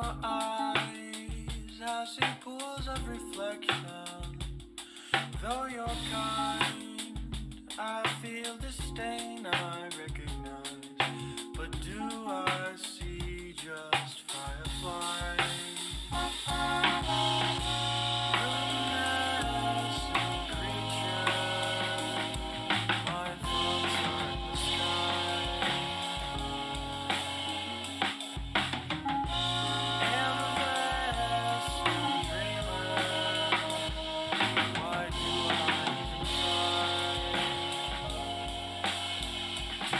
your eyes as in pools of reflection. Though you're kind, I feel disdain I recognize. But do I see just fireflies? Luminescent creature, my thoughts are in the sky. Evanescent dreamer, why do I even try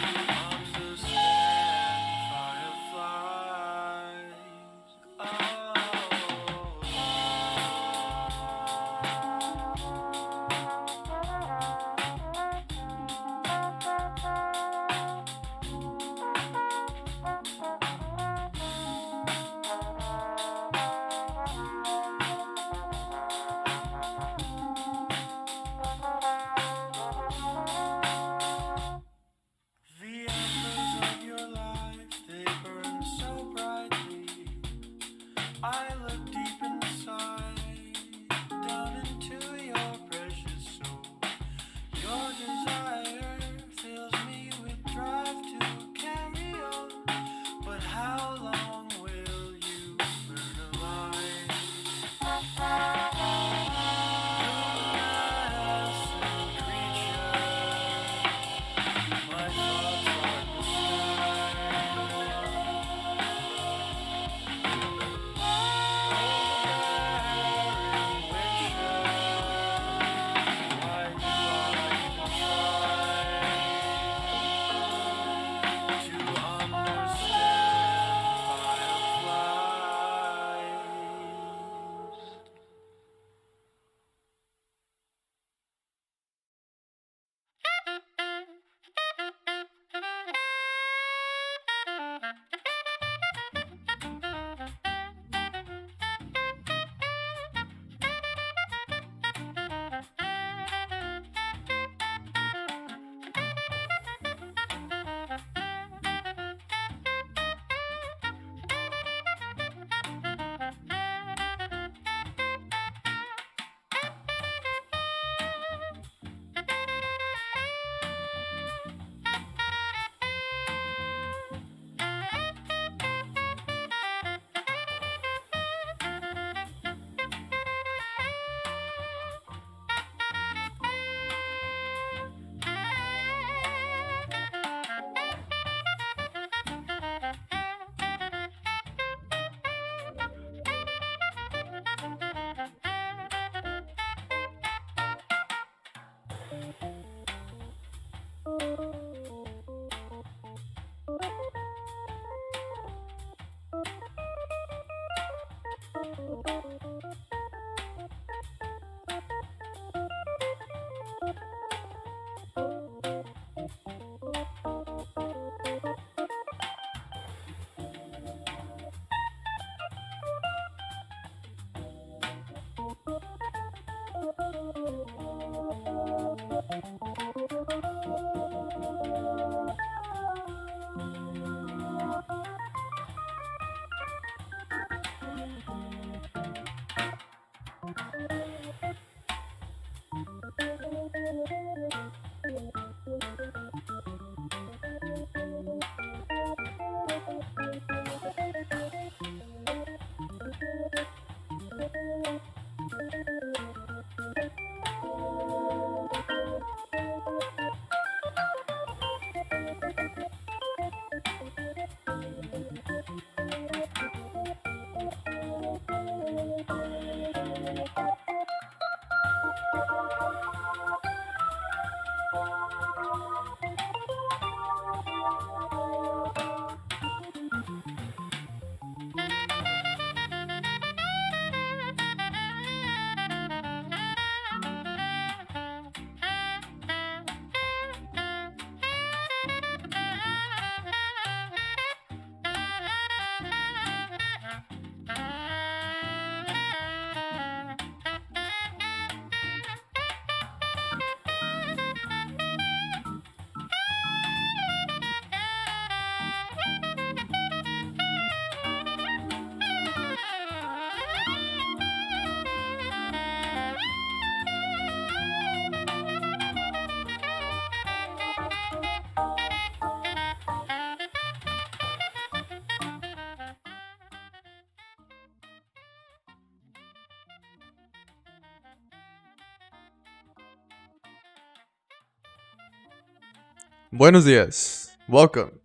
Buenos días. Welcome.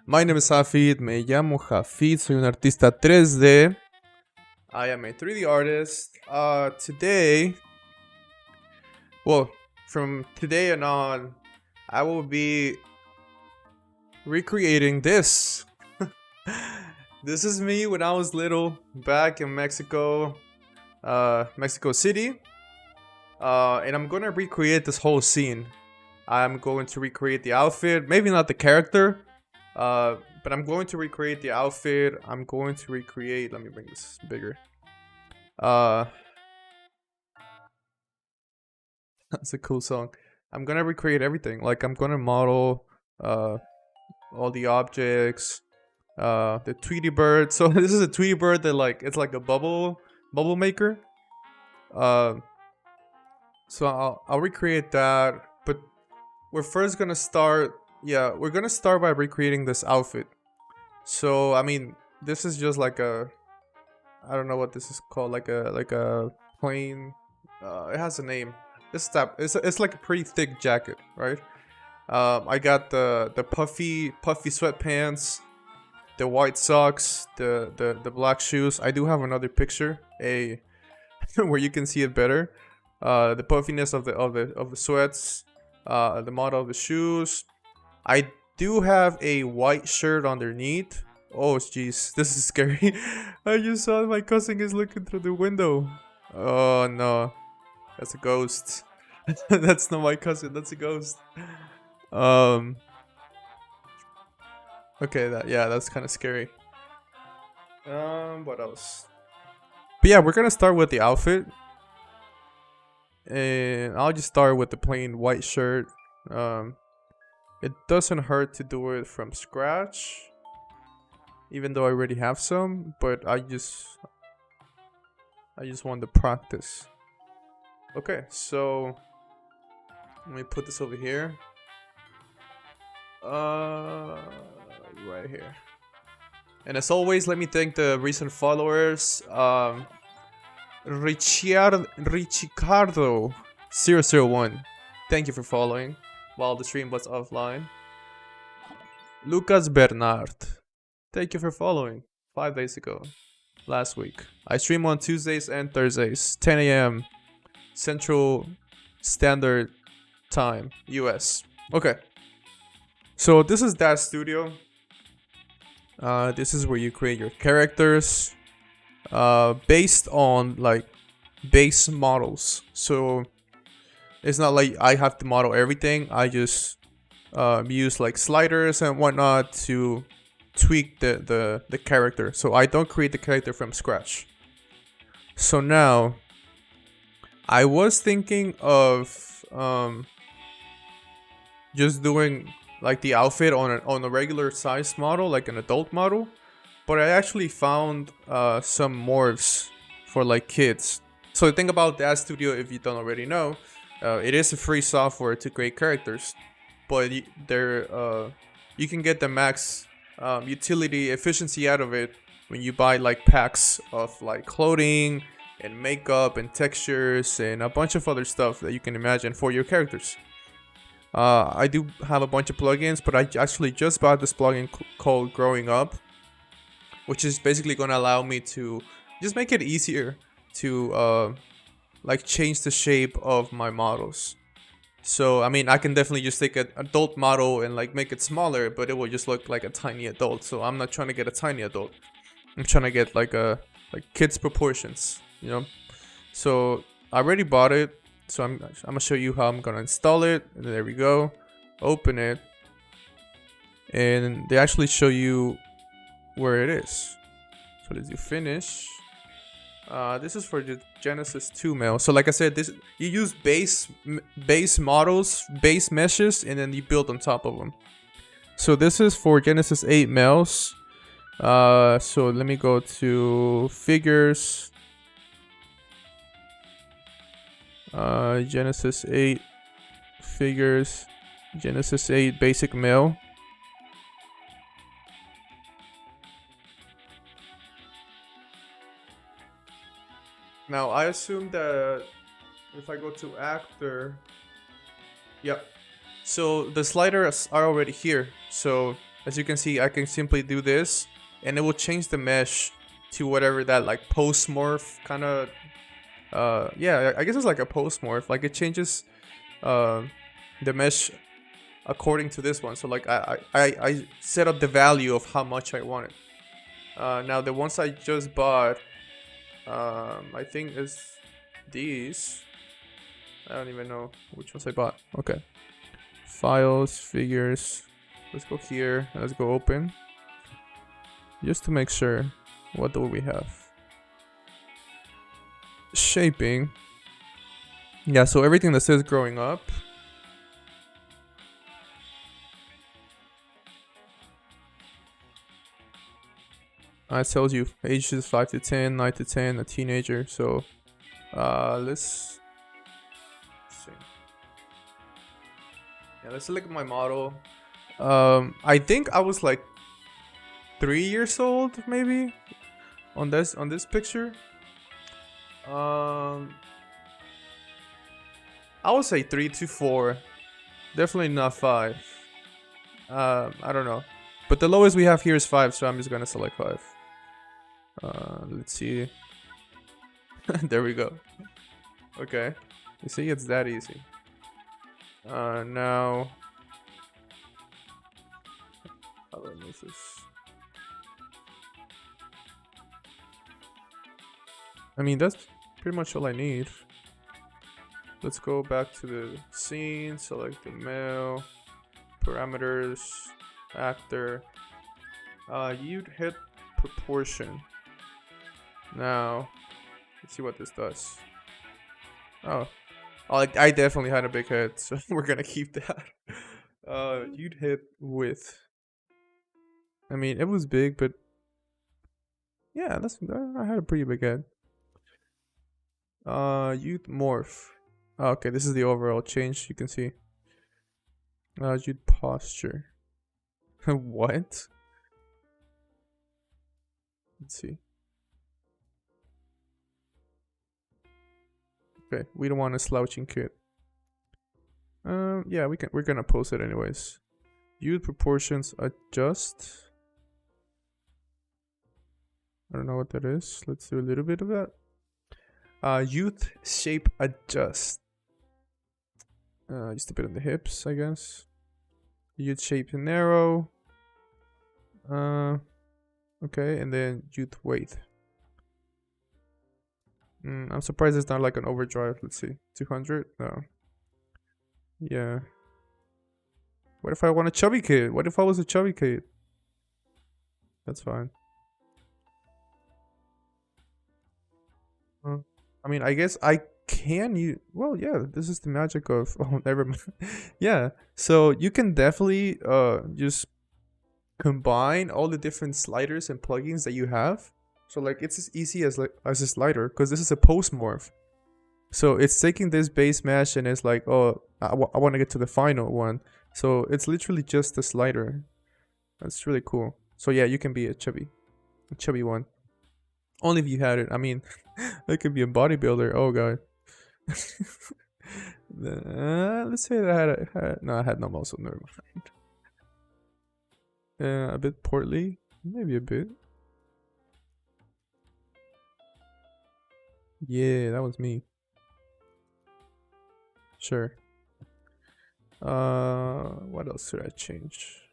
My name is Hafid. Me llamo Hafid. Soy un artista 3D. I am a 3D artist. Today, well, from today and on, I will be recreating this. This is me when I was little, back in Mexico, Mexico City. And I'm gonna recreate this whole scene. I'm going to recreate the outfit, maybe not the character, but I'm going to recreate the outfit. I'm going to recreate. Let me bring this bigger. That's a cool song. I'm gonna recreate everything. Like I'm gonna model all the objects. The Tweety bird. So this is a Tweety bird that it's like a bubble maker. Uh, so I'll recreate that. But we're first gonna start. Yeah, we're gonna start by recreating this outfit. So I mean, this is just like I don't know what this is called. Like a plain. It has a name. This type. It's like a pretty thick jacket, right? I got the puffy sweatpants, the white socks, the black shoes. I do have another picture, where you can see it better. The puffiness of the sweats, the model of the shoes. I do have a white shirt underneath. Oh jeez, this is scary. I just saw my cousin is looking through the window. Oh no, that's a ghost. That's not my cousin. That's a ghost. Um. Okay. That's kind of scary. What else? But yeah, we're gonna start with the outfit, and I'll just start with the plain white shirt. It doesn't hurt to do it from scratch, even though I already have some. But I just want to practice. Okay, so let me put this over here. Right here. And as always, let me thank the recent followers. Ricardo001. Thank you for following while the stream was offline. Lucas Bernard. Thank you for following 5 days ago. Last week. I stream on Tuesdays and Thursdays, 10 a.m. Central Standard Time, US. Okay. So this is that studio. This is where you create your characters based on like base models. So it's not like I have to model everything. I just use like sliders and whatnot to tweak the character. So I don't create the character from scratch. So now I was thinking of just doing like the outfit on a regular size model, like an adult model, but I actually found some morphs for like kids. So the thing about that studio, if you don't already know, it is a free software to create characters, but you can get the max utility efficiency out of it when you buy like packs of like clothing and makeup and textures and a bunch of other stuff that you can imagine for your characters. I do have a bunch of plugins, but I actually just bought this plugin called Growing Up, which is basically going to allow me to just make it easier to like change the shape of my models. So I mean, I can definitely just take an adult model and like make it smaller, but it will just look like a tiny adult. So I'm not trying to get a tiny adult. I'm trying to get like kids proportions, you know. So I already bought it. So I'm gonna show you how I'm gonna install it. And there we go. Open it, and they actually show you where it is. So as you finish, this is for the Genesis 2 mail. So like I said, this you use base models, base meshes, and then you build on top of them. So this is for Genesis 8 mails. So let me go to figures. Genesis 8 figures, Genesis 8 basic mail. Now I assume that if I go to actor, yep. So the sliders are already here. So as you can see, I can simply do this and it will change the mesh to whatever that like post morph kind of yeah, I guess it's like a post morph. Like it changes uh the mesh according to this one. So like I set up the value of how much I want it. Now the ones I just bought, I think is these. I don't even know which ones I bought. Okay. Files, figures. Let's go here. Let's go open. Just to make sure. What do we have? Shaping. Yeah, so everything that says growing up. It tells you ages 5 to 10, 9 to 10, a teenager. So let's see. Yeah, let's look at my model. I think I was like 3 years old maybe on this picture. I would say 3 to 4. Definitely not 5. I don't know. But the lowest we have here is 5, so I'm just gonna select 5. Let's see. There we go. Okay. You see, it's that easy. Now. How do I miss this? I mean, that's pretty much all I need. Let's go back to the scene, select the male, parameters, actor, you'd hit proportion. Now, let's see what this does. Oh, I definitely had a big head, so we're gonna keep that. You'd hit width. I mean, it was big, but yeah, I had a pretty big head. You'd morph. Okay, this is the overall change. You can see. You'd posture. What? Let's see. Okay, we don't want a slouching kid. Yeah, we're gonna post it anyways. Youth proportions adjust. I don't know what that is. Let's do a little bit of that. Youth shape adjust. Just a bit on the hips, I guess. Youth shape narrow. Okay, and then youth weight. I'm surprised it's not like an overdrive. Let's see. 200? No. Yeah. What if I want a chubby kid? What if I was a chubby kid? That's fine. I mean, I guess I can use. Well, yeah, this is the magic of. Oh, never mind. Yeah, so you can definitely just combine all the different sliders and plugins that you have. So like it's as easy as a slider because this is a post morph. So it's taking this base mesh and it's like, oh, I want to get to the final one. So it's literally just a slider. That's really cool. So yeah, you can be a chubby one. Only if you had it. I mean, I could be a bodybuilder. Oh god. Let's say that I had no muscle. Never mind. A bit portly, maybe a bit. Yeah, that was me. Sure. What else should I change?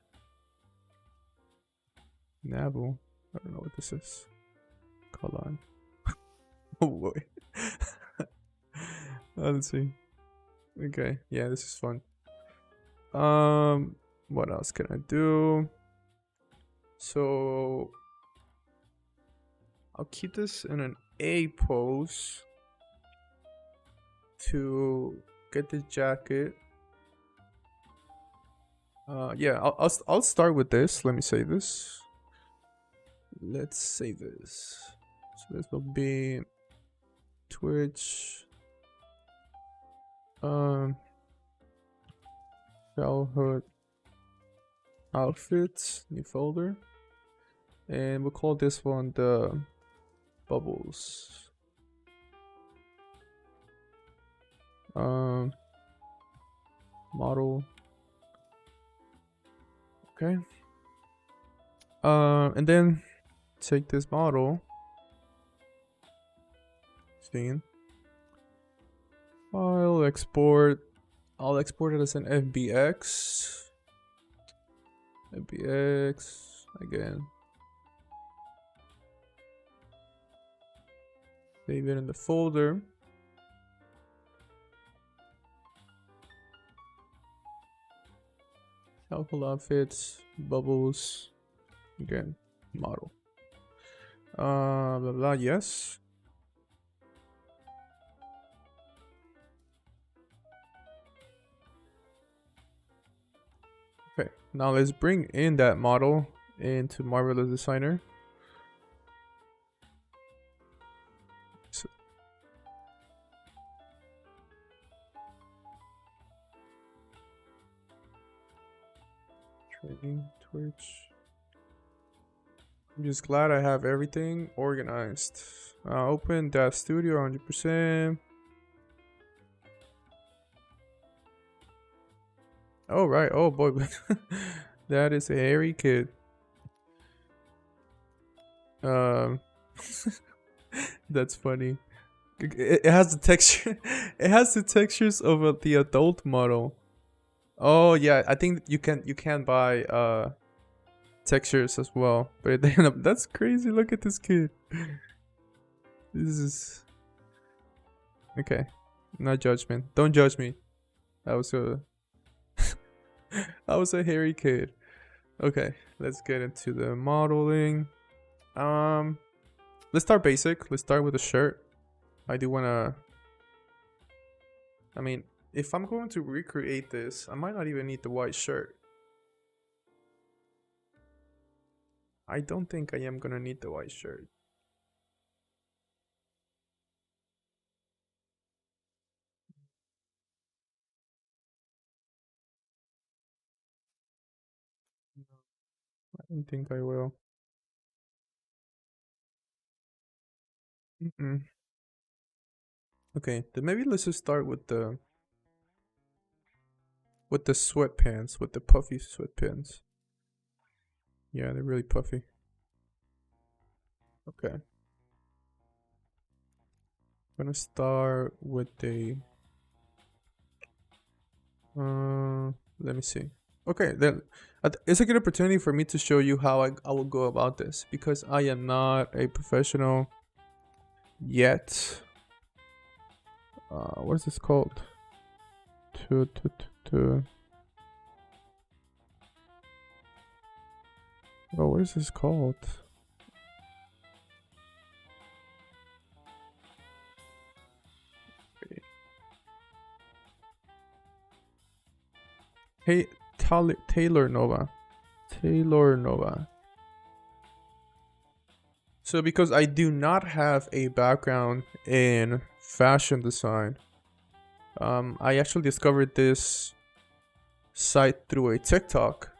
Navel. I don't know what this is. Colon. Oh boy. Let's see. Okay, yeah, this is fun. What else can I do? So I'll keep this in an A pose to get the jacket. Yeah, I'll start with this. Let me save this. Let's save this. So this will be Twitch. Childhood outfits, new folder, and we'll call this one the bubbles. Model Okay. And then take this model. Scene. File, export. I'll export it as an FBX. FBX again. Save it in the folder. Helpful outfits, bubbles, again, model. Blah blah, yes. Okay, now let's bring in that model into Marvelous Designer. So training, Twitch. I'm just glad I have everything organized. Open that studio 100%. Oh, right. Oh, boy. That is a hairy kid. That's funny. It has the texture. It has the textures of the adult model. Oh yeah, I think you can buy textures as well. But that's crazy. Look at this kid. This is okay. Not judgment. Don't judge me. I was a I was a hairy kid. Okay, let's get into the modeling. Let's start basic. Let's start with the shirt. I do wanna. I mean, if I'm going to recreate this, I might not even need the white shirt. I don't think I am gonna need the white shirt. I don't think I will. Okay, then maybe let's just start with the sweatpants, with the puffy sweatpants. Yeah, they're really puffy. Okay. I'm gonna start with the let me see. Okay, then it's a good opportunity for me to show you how I will go about this, because I am not a professional yet. What is this called? Oh, what is this called? Hey, Taylor Nova. Taylor Nova. So because I do not have a background in fashion design, I actually discovered this site through a TikTok.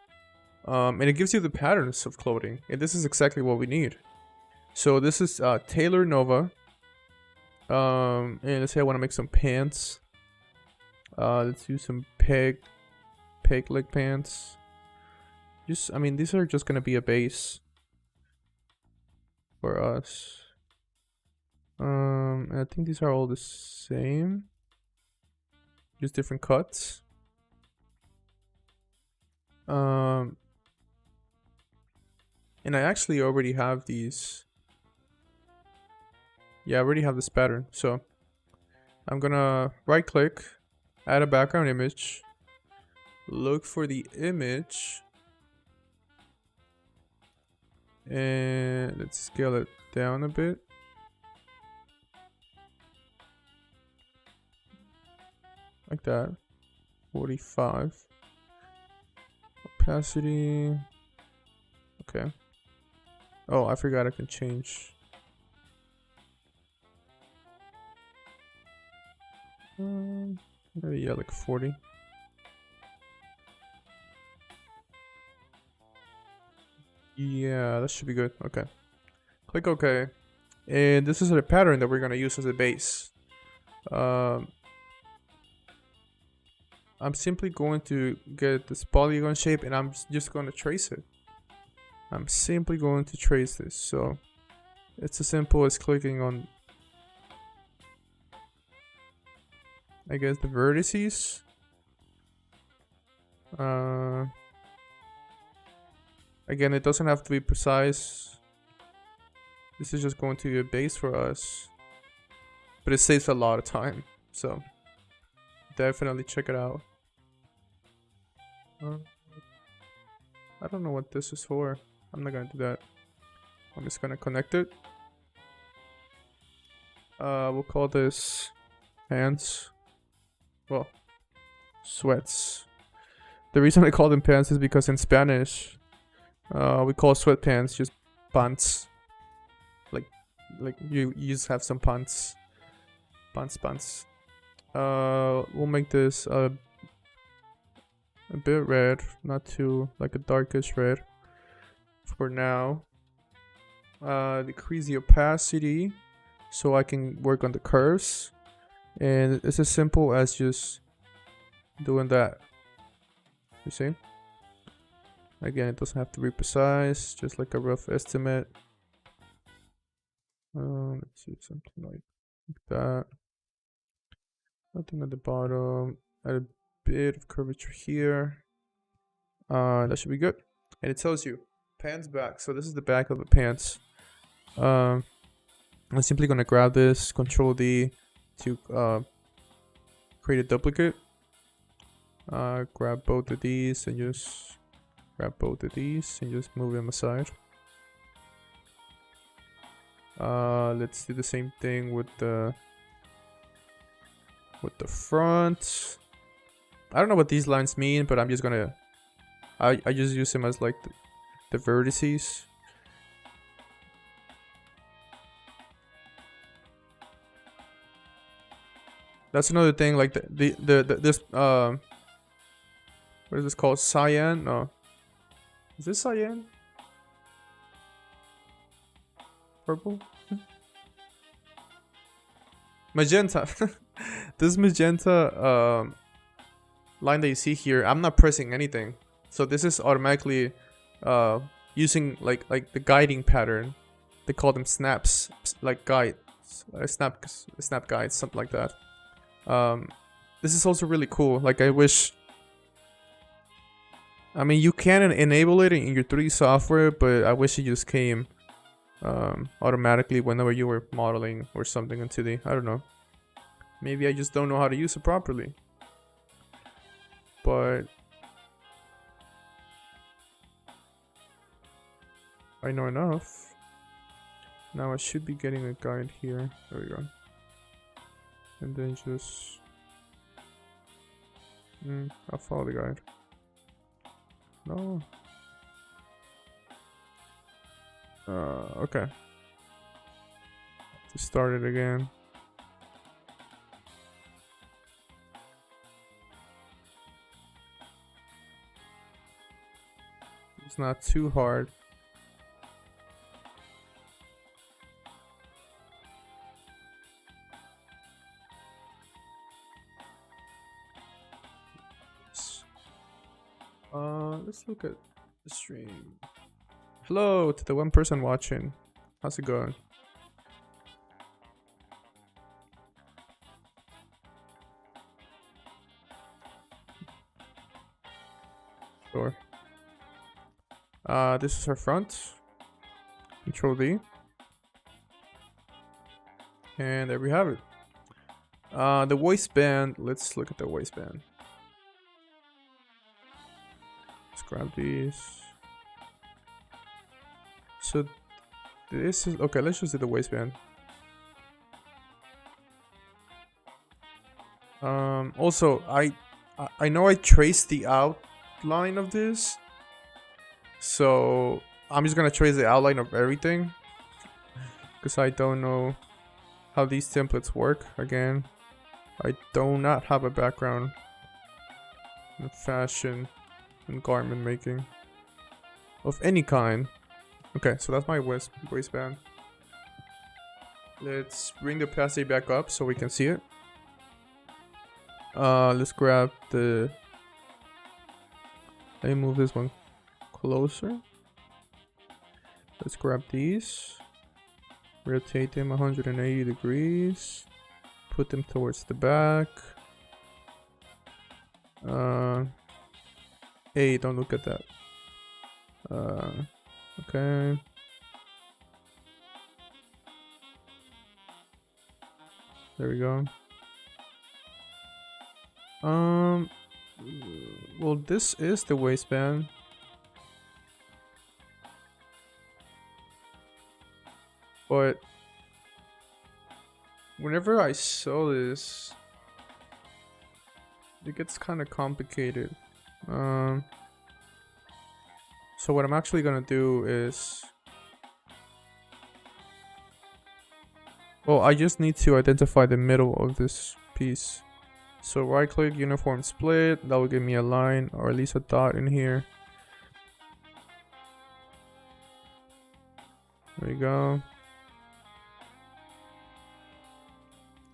And it gives you the patterns of clothing, and this is exactly what we need. So this is Taylor Nova. And let's say I want to make some pants. Let's do some peg leg pants. I mean, these are just gonna be a base for us. And I think these are all the same, just different cuts. And I actually already have these. Yeah, I already have this pattern. So I'm gonna right click, add a background image, look for the image, and let's scale it down a bit. Like that. 45. Opacity. Okay. Oh, I forgot I can change. Maybe, yeah, like 40. Yeah, that should be good. Okay. Click OK. And this is a pattern that we're going to use as a base. I'm simply going to get this polygon shape and I'm just going to trace it. I'm simply going to trace this. So it's as simple as clicking on, I guess, the vertices. Again, it doesn't have to be precise. This is just going to be a base for us. But it saves a lot of time. So definitely check it out. I don't know what this is for. I'm not gonna do that. I'm just gonna connect it. We'll call this pants. Well, sweats. The reason I call them pants is because in Spanish, we call sweatpants just pants. Like you just have some pants. Pants. We'll make this a bit red, not too like a darkish red for now. Decrease the opacity so I can work on the curves, and it's as simple as just doing that. You see? Again, it doesn't have to be precise, just like a rough estimate. Let's see, something like that. Nothing at the bottom. Add a bit of curvature here. That should be good. And it tells you pants back. So this is the back of the pants. I'm simply gonna grab this, Control D to create a duplicate. Grab both of these and just move them aside. Let's do the same thing with the front. I don't know what these lines mean, but I'm just gonna I just use them as like the vertices. That's another thing, like this what is this called? Cyan? No. Is this cyan? Purple? Magenta. This magenta line that you see here, I'm not pressing anything. So this is automatically using like the guiding pattern. They call them snaps, like guides, snap guides, something like that. This is also really cool. Like I wish, I mean, you can enable it in your 3D software, but I wish it just came automatically whenever you were modeling or something in 2D. I don't know. Maybe I just don't know how to use it properly. But I know enough. Now I should be getting a guide here. There we go. And then just I'll follow the guide. No. Okay. To start it again. It's not too hard. Let's look at the stream. Hello to the one person watching. How's it going? Sure. This is her front. Control D. And there we have it. The waistband. Let's look at the waistband. Let's grab these. So this is okay. Let's just do the waistband. Also, I know I traced the outline of this, so I'm just gonna trace the outline of everything because I don't know how these templates work. Again, I do not have a background in fashion and garment making of any kind. Okay, so that's my waistband. Let's bring the opacity back up so we can see it. Let's grab the. Let me move this one closer. Let's grab these. Rotate them 180 degrees. Put them towards the back. Hey, don't look at that. Okay. There we go. Well, this is the waistband. But whenever I sew this, it gets kind of complicated. So what I'm actually gonna do is, well, I just need to identify the middle of this piece. So right click, uniform split, that will give me a line or at least a dot in here. There we go.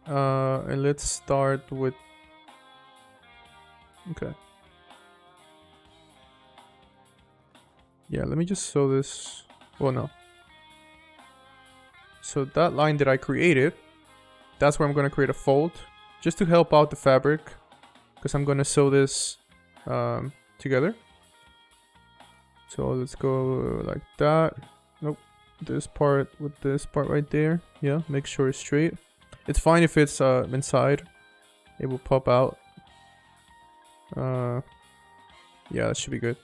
And let's start with, okay. Yeah, let me just sew this. Well, no. So that line that I created, that's where I'm gonna create a fold, just to help out the fabric, because I'm gonna sew this together. So let's go like that. Nope, this part with this part right there. Yeah, make sure it's straight. It's fine if it's inside, it will pop out. Yeah, that should be good.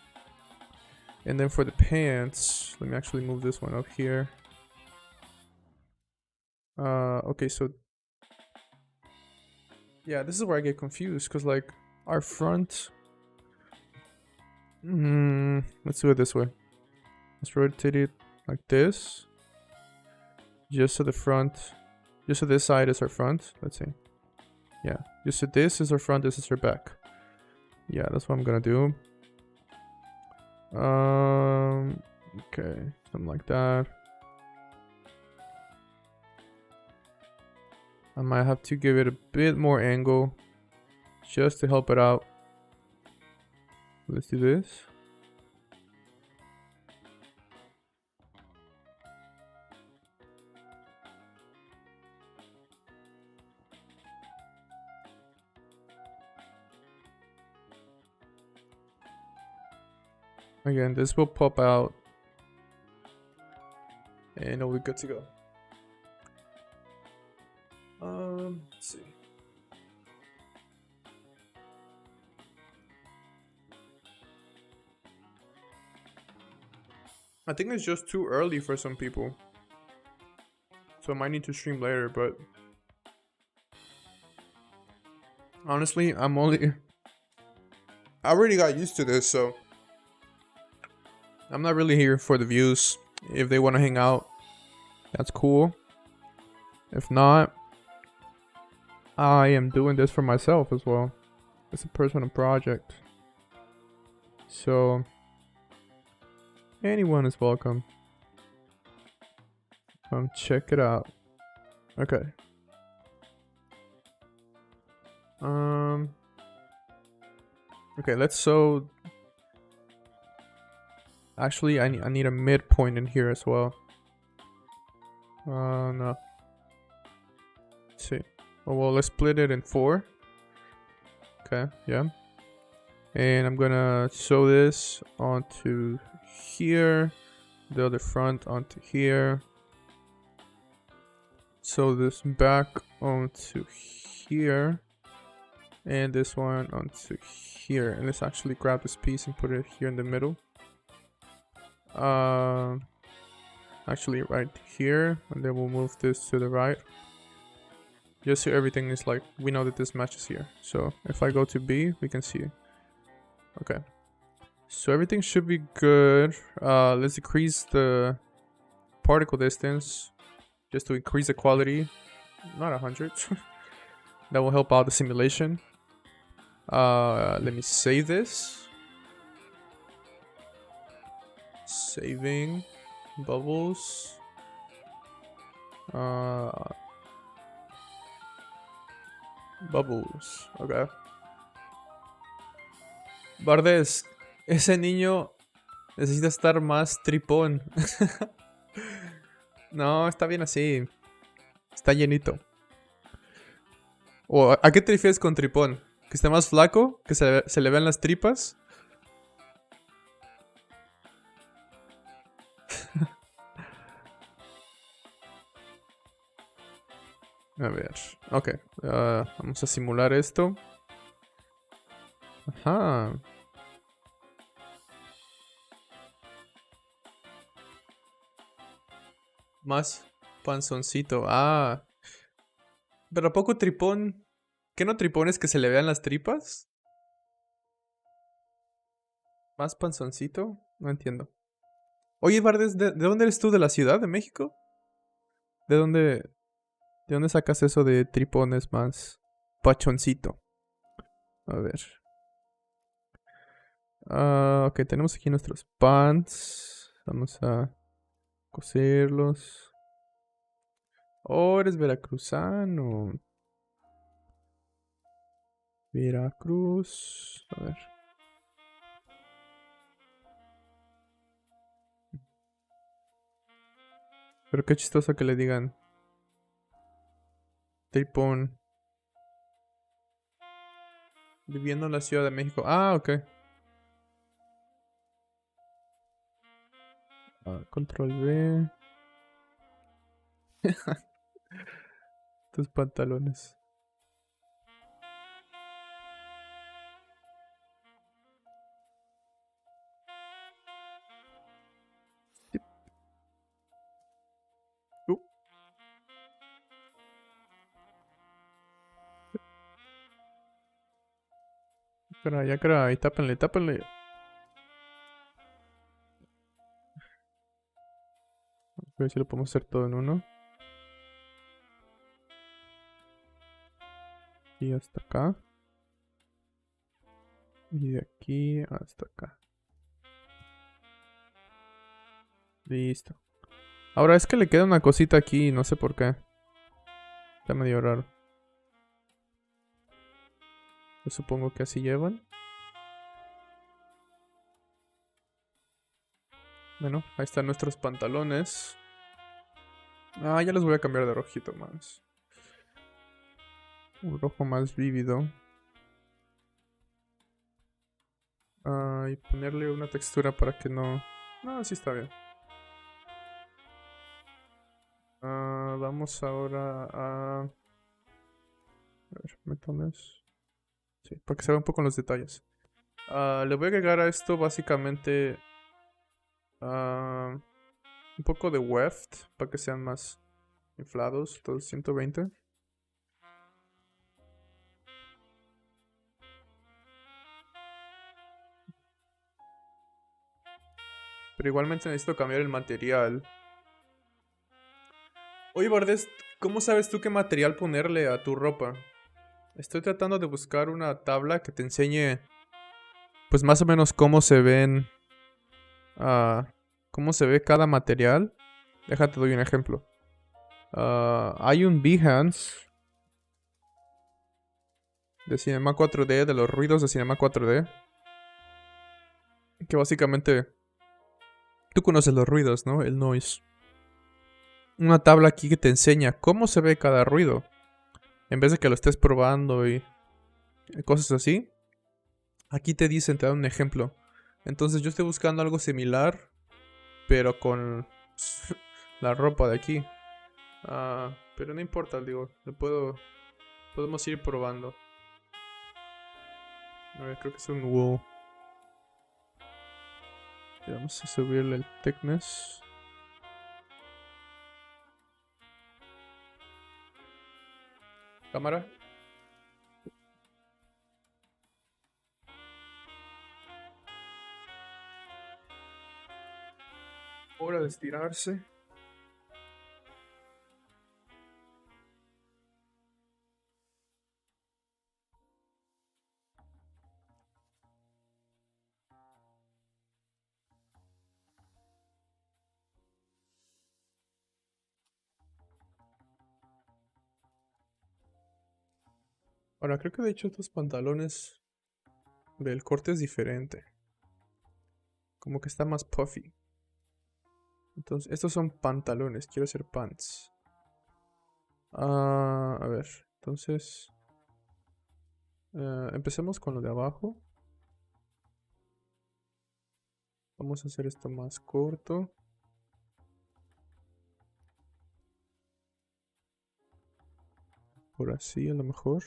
And then for the pants, let me actually move this one up here. Okay, so yeah, this is where I get confused, because like our front, let's do it this way. Let's rotate it like this, just so the front, just so this side is our front. Let's see. Yeah, just so this is our front, this is our back. Yeah, that's what I'm gonna do. Okay, something like that. I might have to give it a bit more angle just to help it out. Let's do this. Again, this will pop out and it'll be good to go. Let's see. I think it's just too early for some people, so I might need to stream later, but honestly, I already got used to this, so I'm not really here for the views. If they want to hang out, that's cool. If not, I am doing this for myself as well. It's a personal project. So anyone is welcome. Come check it out. Okay. Okay, let's sew. Actually, I need a midpoint in here as well. No. Let's see. Oh, well, let's split it in 4. Okay, yeah. And I'm gonna sew this onto here, the other front onto here. Sew this back onto here, and this one onto here. And let's actually grab this piece and put it here in the middle. Actually right here, and then we'll move this to the right. Just so everything is like, we know that this matches here. So if I go to B, we can see. Okay. So everything should be good. Let's decrease the particle distance just to increase the quality. Not 100. That will help out the simulation. Let me save this. Saving bubbles. Bubbles. Okay. Bardes, ese niño necesita estar más tripón. No, está bien así. Está llenito. ¿O a qué te refieres con tripón? ¿Que esté más flaco? ¿Que se le vean las tripas? A ver. Ok. Vamos a simular esto. Ajá. Más panzoncito. Ah. Pero ¿a poco tripón? ¿Qué no tripón es que se le vean las tripas? ¿Más panzoncito? No entiendo. Oye, Bardes, ¿de dónde eres tú? ¿De la Ciudad de México? ¿De dónde, de dónde sacas eso de tripones más pachoncito? A ver. Ok, tenemos aquí nuestros pants. Vamos a coserlos. Oh, eres veracruzano. Veracruz. A ver. Pero qué chistoso que le digan tripón. Viviendo en la Ciudad de México. Ah, ok. Control V. Tus pantalones. Yep. Uh, caray, ya caray. Tápenle, tápenle. A ver si lo podemos hacer todo en uno. Y hasta acá. Y de aquí hasta acá. Listo. Ahora es que le queda una cosita aquí, no sé por qué. Está medio raro. Yo supongo que así llevan. Bueno, ahí están nuestros pantalones. Ah, ya los voy a cambiar de rojito más. Un rojo más vívido. Y ponerle una textura para que no... No, así está bien. Vamos ahora a... A ver, metones. Sí, para que se vean un poco los detalles. Le voy a agregar a esto básicamente... un poco de weft para que sean más inflados. Todos 120. Pero igualmente necesito cambiar el material. Oye, Bardes, ¿cómo sabes tú qué material ponerle a tu ropa? Estoy tratando de buscar una tabla que te enseñe, pues más o menos cómo se ven, cómo se ve cada material. Déjate doy un ejemplo. Hay un Behance de Cinema 4D, de los ruidos de Cinema 4D, que básicamente tú conoces los ruidos, ¿no? El noise. Una tabla aquí que te enseña cómo se ve cada ruido. En vez de que lo estés probando y cosas así. Aquí te dicen, te dan un ejemplo. Entonces yo estoy buscando algo similar, pero con la ropa de aquí. Pero no importa, digo, podemos ir probando. A ver, creo que es un wool. Y vamos a subirle el thickness. Cámara. Hora de estirarse. Ahora, creo que de hecho estos pantalones Ve, el corte es diferente. Como que está más puffy. Entonces, estos son pantalones. Quiero hacer pants. A ver. Entonces, empecemos con lo de abajo. Vamos a hacer esto más corto. Por así, a lo mejor.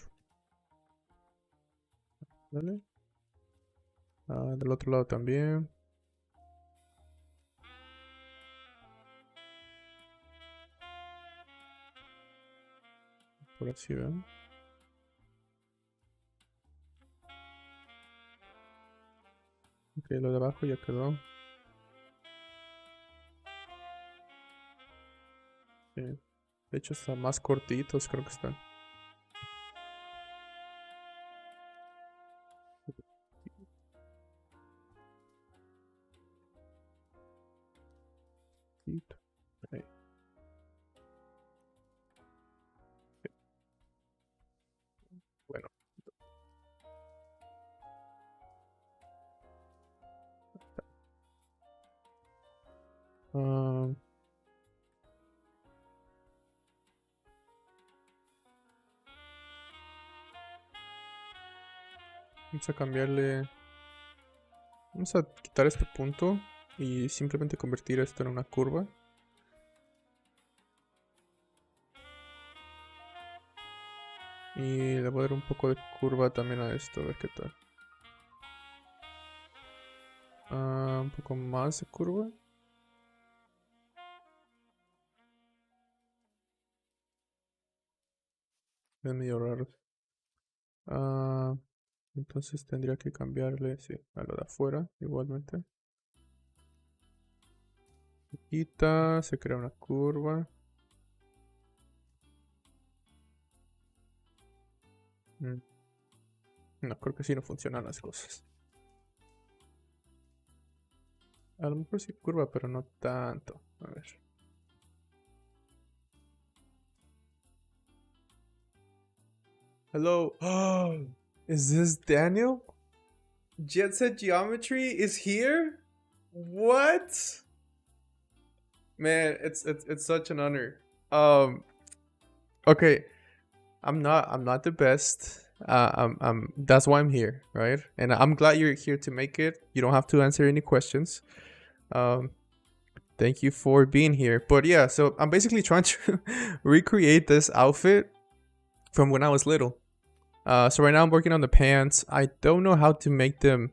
Dale. Del otro lado también. Por así, ¿ven? Ok, lo de abajo ya quedó. Sí. De hecho, están más cortitos, creo que están. Ahí. Bueno. ah, Vamos a cambiarle. Vamos a quitar este punto y simplemente convertir esto en una curva. Y le voy a dar un poco de curva también a esto, a ver qué tal. Un poco más de curva. Es medio raro. Entonces tendría que cambiarle, sí, a lo de afuera igualmente. Quita, se crea una curva. No, creo que sí no funcionan las cosas. A lo mejor sí curva, pero no tanto. A ver. Hello. Is this Daniel? Jet Set Geometry is here? What? Man, it's such an honor. Okay, I'm not the best. That's why I'm here, right? And I'm glad you're here to make it. You don't have to answer any questions. Thank you for being here. But yeah, so I'm basically trying to recreate this outfit from when I was little. So right now I'm working on the pants. I don't know how to make them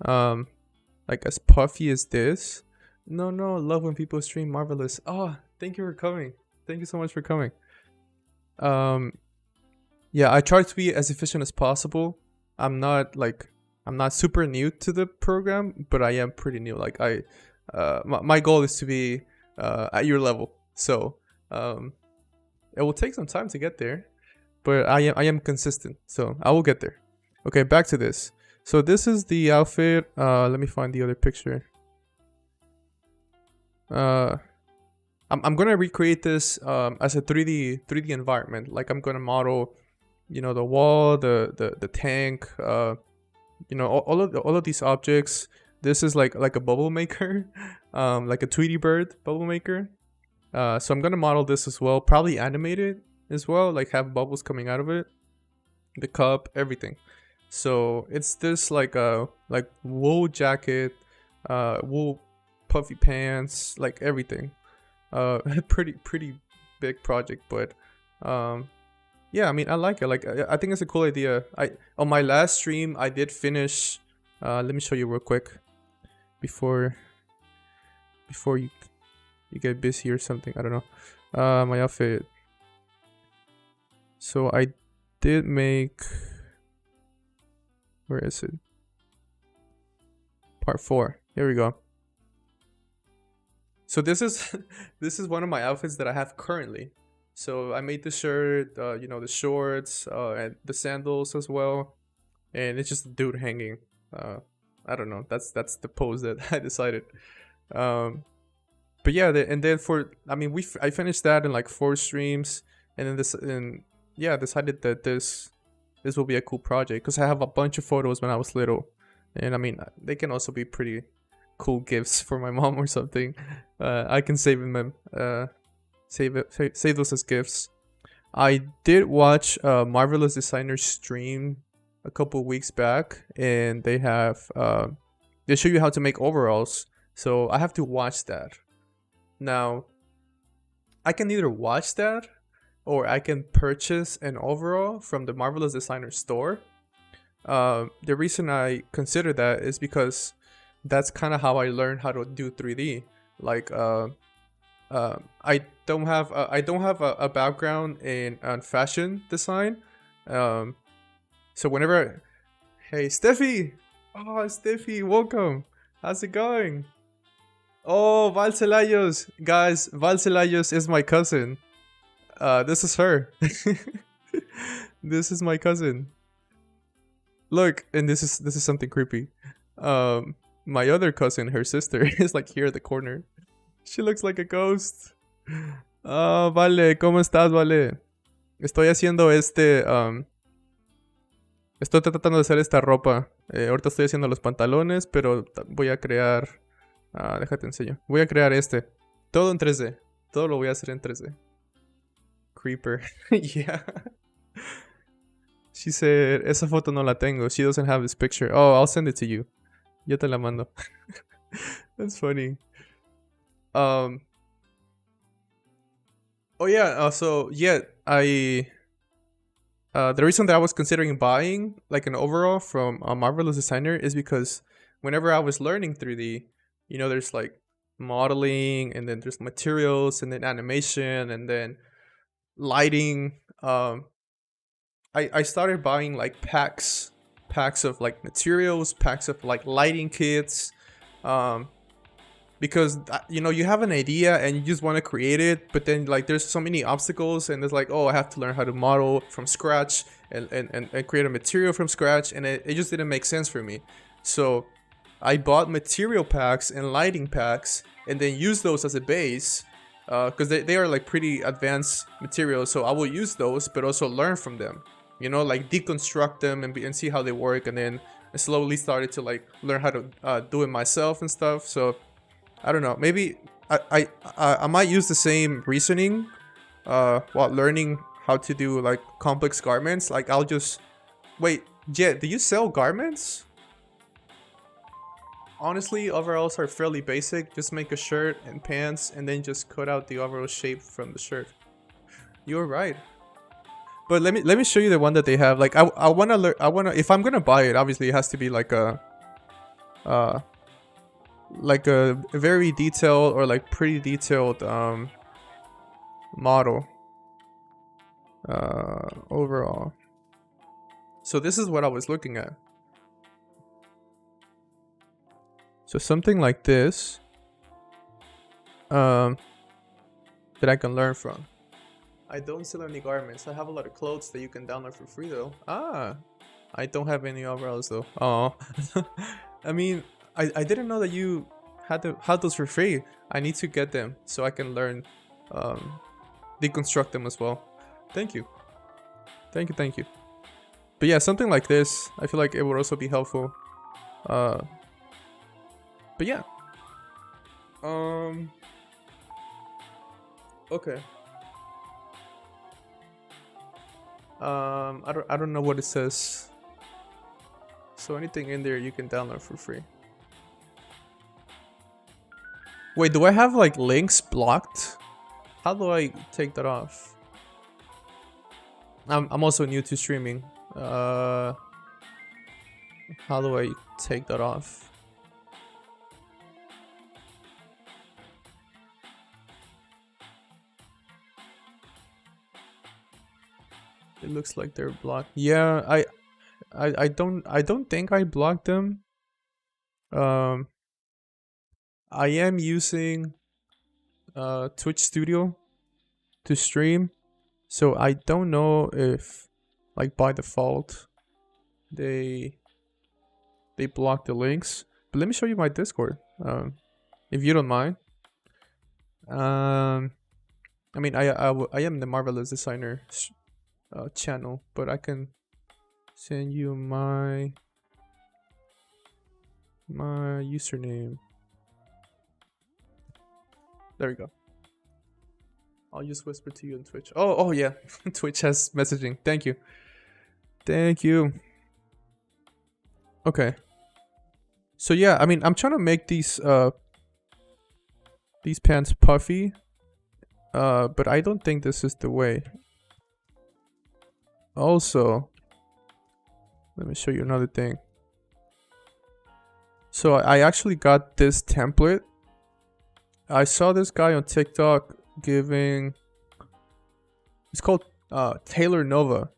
like as puffy as this. No, love when people stream, marvelous. Oh, thank you for coming. Thank you so much for coming. Yeah, I try to be as efficient as possible. I'm not super new to the program, but I am pretty new. Like my goal is to be at your level. So it will take some time to get there, but I am consistent. So I will get there. Okay, back to this. So this is the outfit. Let me find the other picture. I'm gonna recreate this as a 3D environment. Like I'm gonna model, the wall, the tank, all of these objects. This is like a bubble maker, like a Tweety bird bubble maker. So I'm gonna model this as well, probably animate it as well, like have bubbles coming out of it, the cup, everything. So it's this like wool jacket, wool puffy pants, like everything. Pretty big project, but yeah, I mean, I like it. Like I think it's a cool idea. On my last stream I did finish. Let me show you real quick before you get busy or something. I don't know. My outfit. So I did make. Where is it? Part 4. Here we go. So this is this is one of my outfits that I have currently. So I made the shirt, the shorts, and the sandals as well, and it's just a dude hanging. I don't know. That's the pose that I decided. But yeah, I finished that in like 4 streams, and then decided that this this will be a cool project because I have a bunch of photos when I was little, and I mean they can also be pretty cool gifts for my mom or something. I can save them, save those as gifts. I did watch Marvelous Designer stream a couple weeks back, and they have they show you how to make overalls. So I have to watch that. Now, I can either watch that or I can purchase an overall from the Marvelous Designer store. The reason I consider that is because that's kind of how I learned how to do 3D. Like, I don't have a background in fashion design. So whenever, hey Steffi, oh Steffi, welcome. How's it going? Oh, Val Celayos, guys, Val Celayos is my cousin. This is her. This is my cousin. Look, and this is something creepy. My other cousin, her sister, is like here at the corner. She looks like a ghost. Oh, Vale, ¿cómo estás, Vale? Estoy haciendo estoy tratando de hacer esta ropa. Ahorita estoy haciendo los pantalones, pero voy a crear... déjate enseño. Voy a crear todo en 3D. Todo lo voy a hacer en 3D. Creeper. Yeah. She said, esa foto no la tengo. She doesn't have this picture. Oh, I'll send it to you. Yo te la mando. That's funny. Oh yeah, so yeah, the reason that I was considering buying like an overall from a Marvelous Designer is because whenever I was learning 3D, you know, there's like modeling, and then there's materials, and then animation, and then lighting. I started buying like packs of like materials, packs of like lighting kits, because you know, you have an idea and you just want to create it, but then like there's so many obstacles, and it's like, oh, I have to learn how to model from scratch and create a material from scratch, and it just didn't make sense for me. So I bought material packs and lighting packs, and then use those as a base, because they are like pretty advanced materials, so I will use those but also learn from them, you know, like deconstruct them and see how they work, and then I slowly started to like learn how to do it myself and stuff. So I don't know, maybe I might use the same reasoning while learning how to do like complex garments. Like I'll just wait, Jet, do you sell garments? Honestly, overalls are fairly basic. Just make a shirt and pants and then just cut out the overall shape from the shirt. You're right. But let me show you the one that they have. Like I wanna learn. If I'm gonna buy it, obviously it has to be like a very detailed or like pretty detailed model overall. So this is what I was looking at. So something like this that I can learn from. I don't sell any garments. I have a lot of clothes that you can download for free though. I don't have any overalls though. Oh. I mean, I didn't know that you had those for free. I need to get them so I can learn deconstruct them as well. Thank you. Thank you. But yeah, something like this, I feel like it would also be helpful. But yeah. Okay. I don't know what it says. So anything in there you can download for free. Wait, do I have like links blocked? How do I take that off? I'm also new to streaming. How do I take that off? It looks like they're blocked. Yeah, I don't think I blocked them. I am using Twitch Studio to stream, so I don't know if like by default they block the links. But let me show you my Discord, if you don't mind. I mean, I am the Marvelous Designer channel, but I can send you my username. There we go. I'll just whisper to you on Twitch. Oh yeah, Twitch has messaging. Thank you. Thank you. Okay. So yeah, I mean, I'm trying to make these pants puffy, but I don't think this is the way. Also, let me show you another thing. So I actually got this template. I saw this guy on TikTok giving, it's called Taylor Nova,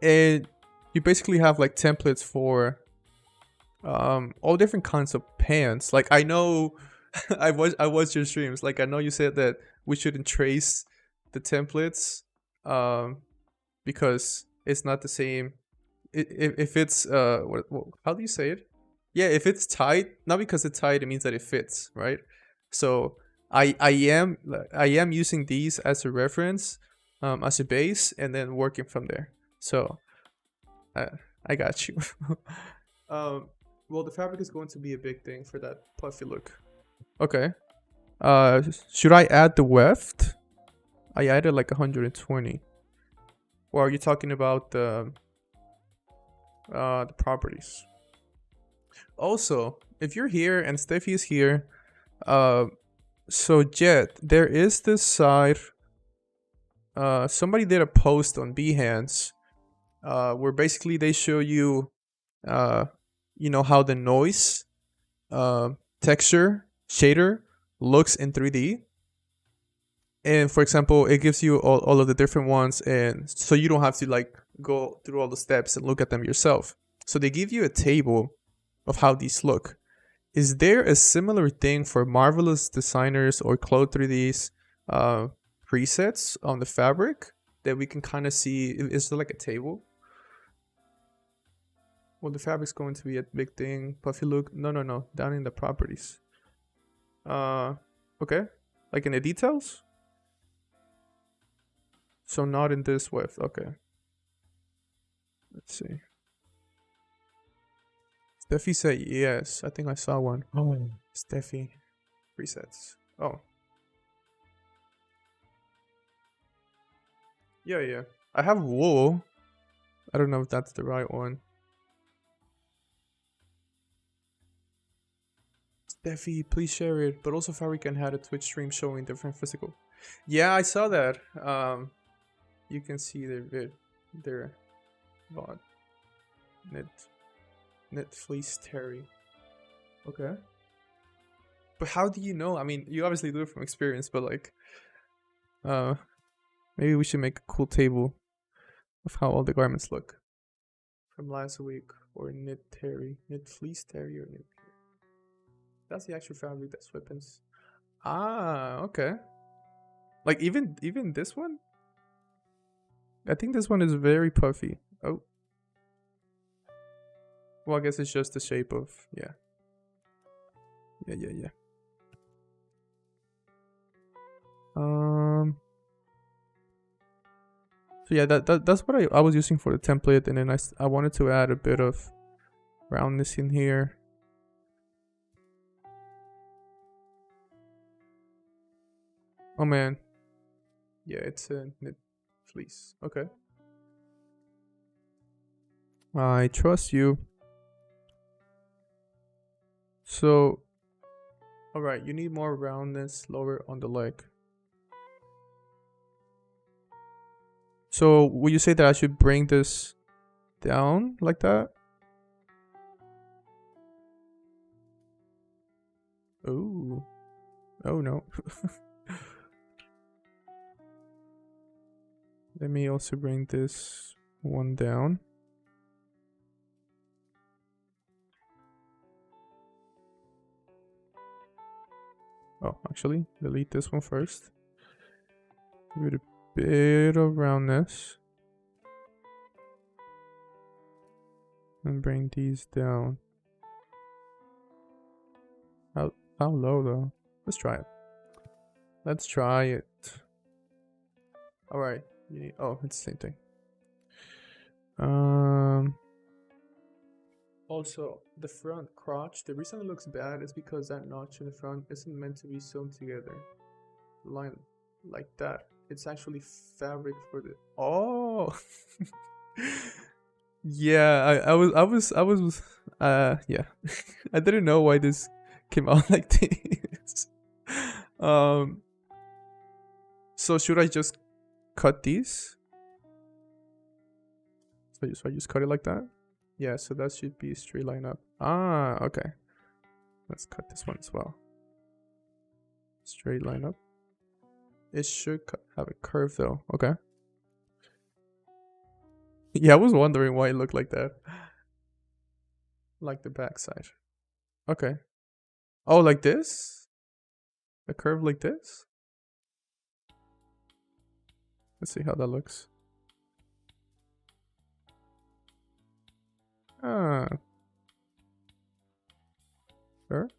and you basically have like templates for all different kinds of pants. Like, I know I watched your streams. Like, I know you said that we shouldn't trace the templates because it's not the same. If it's how do you say it? Yeah, if it's tight, not because it's tight, it means that it fits, right? So I am using these as a reference, as a base, and then working from there. So I got you. Well, the fabric is going to be a big thing for that puffy look. Okay. Should I add the weft? I added like 120. Or are you talking about the properties? Also, if you're here and Steffi is here, so Jet, there is this side. Somebody did a post on Behance, where basically they show you, you know, how the noise, texture shader looks in 3D. And for example, it gives you all of the different ones, and so you don't have to like go through all the steps and look at them yourself. So they give you a table of how these look. Is there a similar thing for Marvelous Designers or Clothes 3D's presets on the fabric that we can kind of see? Is there like a table? Well, the fabric's going to be a big thing. Puffy look. No. Down in the properties. Okay. Like in the details? So not in this width. Okay. Let's see. Steffi said yes. I think I saw one. Oh, Steffi. Presets. Oh. Yeah. I have wool. I don't know if that's the right one. Steffi, please share it. But also Fabrican had a Twitch stream showing different physical. Yeah, I saw that. You can see their vid, their VOD. Knit fleece terry. Okay. But how do you know? I mean, you obviously do it from experience, but like, maybe we should make a cool table of how all the garments look from last week, or knit fleece terry, or knit. That's the actual fabric that weapons. Ah, okay. Like even this one? I think this one is very puffy. Oh. Well, I guess it's just the shape of, yeah. Yeah. So yeah, that's what I was using for the template, and then I wanted to add a bit of roundness in here. Oh man. Yeah, it's a knit fleece. Okay. I trust you. So, alright, you need more roundness lower on the leg. So, would you say that I should bring this down like that? Oh. Oh no. Let me also bring this one down. Oh, actually, delete this one first. Give it a bit of roundness. And bring these down. How low though? Let's try it. Alright. Oh, it's the same thing. Also, the front crotch, the reason it looks bad is because that notch in the front isn't meant to be sewn together. Line like that. It's actually fabric for the. Oh! Yeah, yeah. I didn't know why this came out like this. Um, so should I just cut these? So I just cut it like that? Yeah, so that should be a straight line up. Ah, okay. Let's cut this one as well. Straight line up. It should have a curve though. Okay. Yeah, I was wondering why it looked like that. Like the backside. Okay. Oh, like this? A curve like this? Let's see how that looks. Ah. Sure.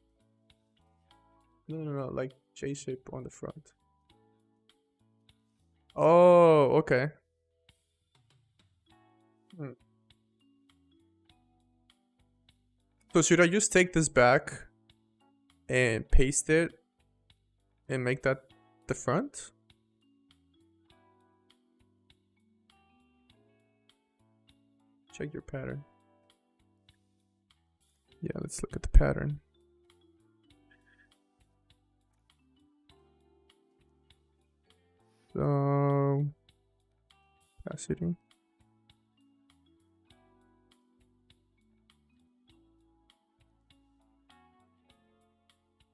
No. Like J shape on the front. Oh, okay. So should I just take this back and paste it and make that the front? Check your pattern. Yeah, let's look at the pattern. So, opacity.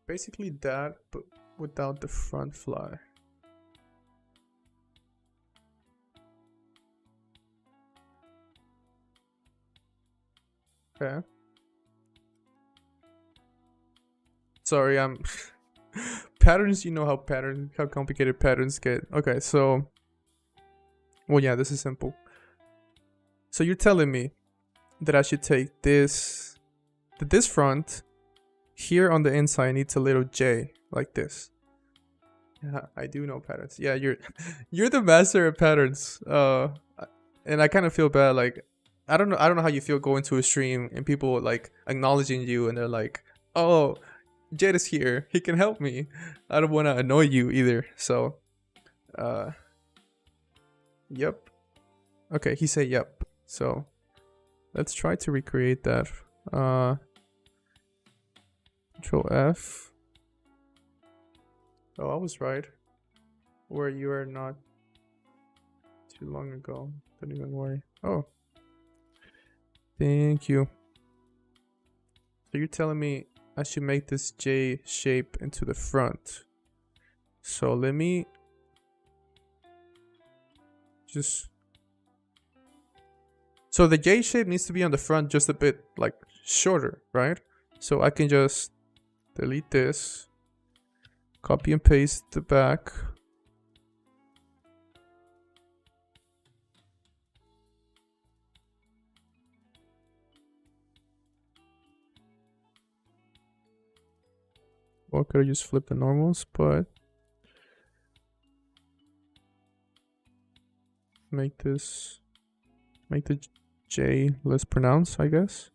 Basically that, but without the front fly. Okay. Sorry, I'm patterns, you know how complicated patterns get. Okay, so well yeah, this is simple. So you're telling me that I should take this front here on the inside needs a little J like this. Yeah, I do know patterns. Yeah, you're the master of patterns. And I kind of feel bad. Like, I don't know how you feel going to a stream and people like acknowledging you and they're like, "Oh, Jed is here. He can help me." I don't want to annoy you either. So, yep. Okay, he said yep. So, let's try to recreate that. Control F. Oh, I was right. Where you are not too long ago. Don't even worry. Oh. Thank you. So you're telling me I should make this J shape into the front. So let me just... So the J shape needs to be on the front just a bit like shorter, right? So I can just delete this, copy and paste the back. Or could I just flip the normals, but make the J less pronounced, I guess.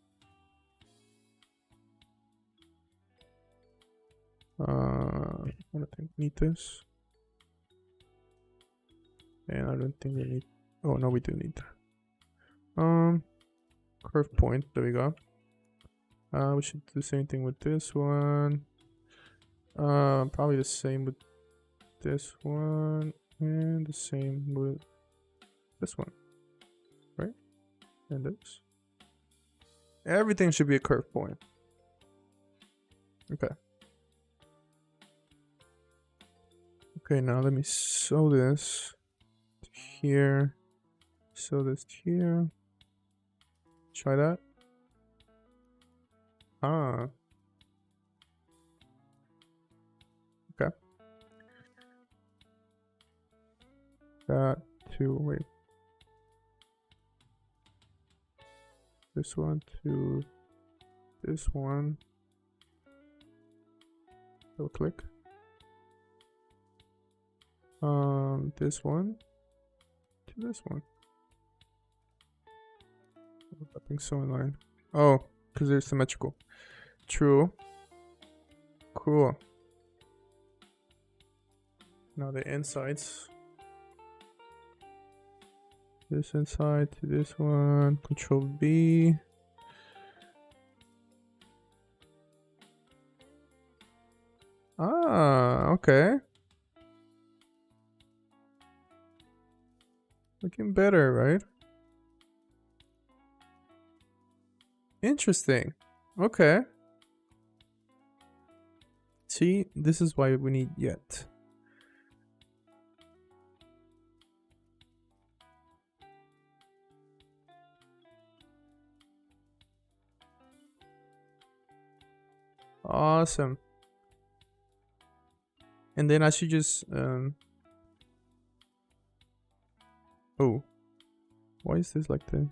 I don't think we need this. And I don't think we need... Oh, no, we do need that. Curve point, there we go. We should do the same thing with this one. Probably the same with this one. And the same with this one. Right? And this. Everything should be a curve point. Okay. Okay, now let me sew this to here. Sew this to here. Try that. Ah. Okay. That to, wait. This one to this one. Double click. This one to this one. Nothing so in line. Oh, because they're symmetrical. True. Cool. Now the insides. This inside to this one. Control B. Ah, okay. Looking better, right? Interesting. Okay. See, this is why we need yet. Awesome. And then I should just oh, why is this like that?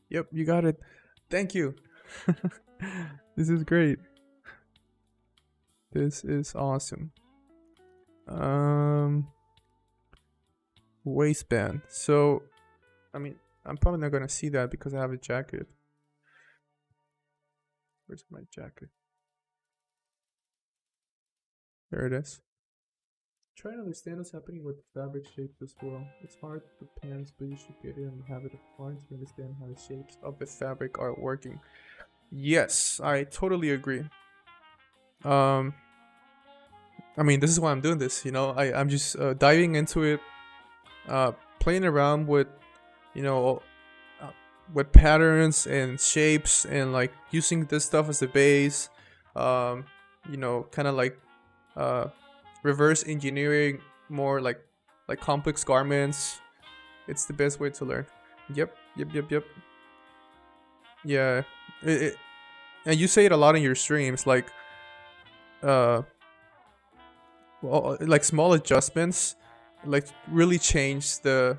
Yep, you got it. Thank you. This is great. This is awesome. Waistband. So, I mean, I'm probably not gonna see that because I have a jacket. Where's my jacket? There it is. Try to understand what's happening with fabric shapes as well. It's hard with pants, but you should get in the habit of trying to understand how the shapes of the fabric are working. Yes, I totally agree. I mean, this is why I'm doing this. You know, I'm just diving into it, playing around with, you know, with patterns and shapes, and like using this stuff as a base. You know, kind of like reverse engineering more like complex garments. It's the best way to learn. Yep. Yeah, and you say it a lot in your streams, like well, like small adjustments, like really change the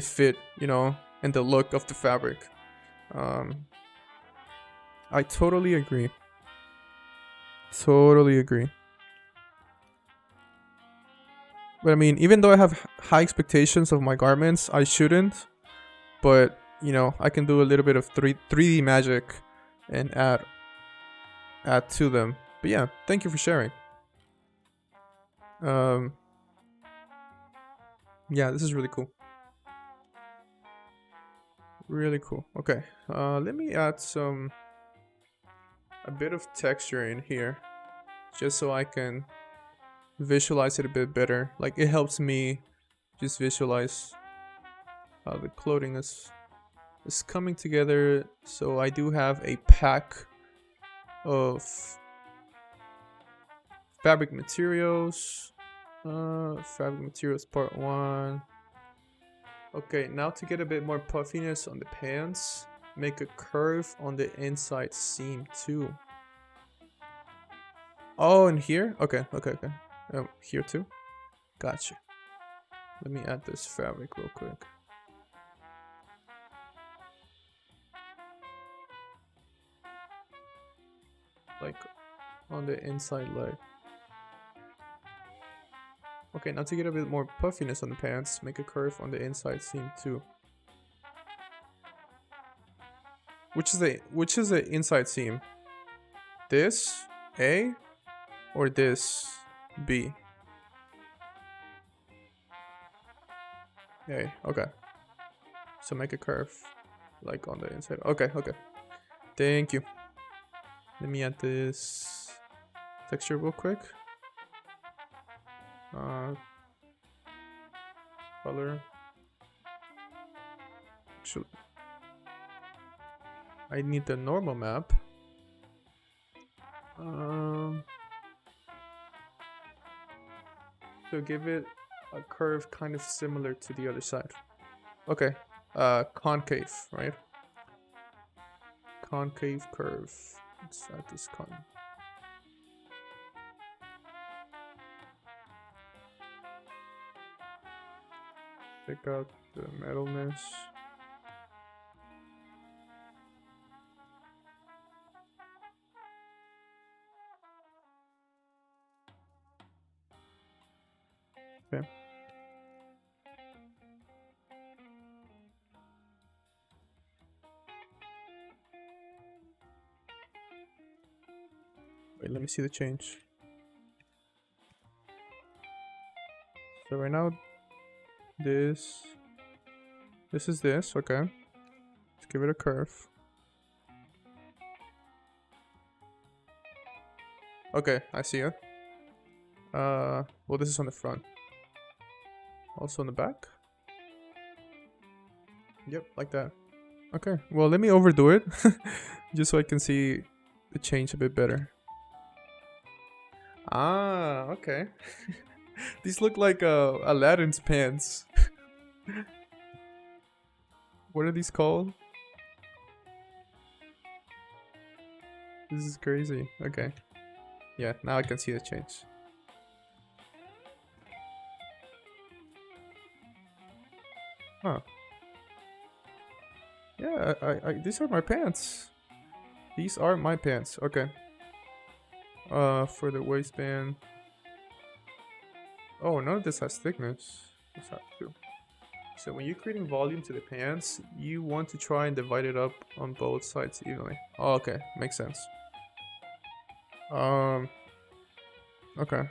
fit, you know, and the look of the fabric. I totally agree. Totally agree. But I mean, even though I have high expectations of my garments, I shouldn't. But you know, I can do a little bit of 3D magic and add to them. But yeah, thank you for sharing. Yeah, this is really cool. Really cool. Okay, let me add a bit of texture in here, just so I can visualize it a bit better. Like, it helps me just visualize how the clothing is coming together. So I do have a pack of fabric materials. Fabric materials part 1. Okay, now to get a bit more puffiness on the pants, make a curve on the inside seam too. Oh, and here? Okay. Here too? Gotcha. Let me add this fabric real quick. Like, on the inside leg. Okay, now to get a bit more puffiness on the pants, make a curve on the inside seam too. Which is the inside seam? This A or this B? A. Okay. So make a curve like on the inside. Okay. Thank you. Let me add this texture real quick. Color. Actually, I need the normal map. So give it a curve kind of similar to the other side. Okay. Concave, right? Concave curve. Let's add this con. Check out the metalness. Okay. Wait, let me see the change. So right now, this is this. Okay, let's give it a curve. Okay, I see it. Well, this is on the front. Also on the back. Yep, like that. Okay, well, let me overdo it just so I can see the change a bit better. Ah, okay. These look like Aladdin's pants. What are these called? This is crazy. Okay. Yeah, now I can see the change. Huh. Yeah, these are my pants. These are my pants. Okay. For the waistband. Oh, none of this has thickness. This has two. So when you're creating volume to the pants, you want to try and divide it up on both sides evenly. Oh, okay, makes sense. Okay.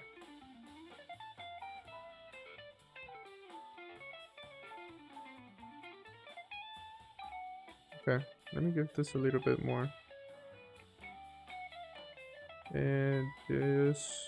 Okay, let me give this a little bit more. And this.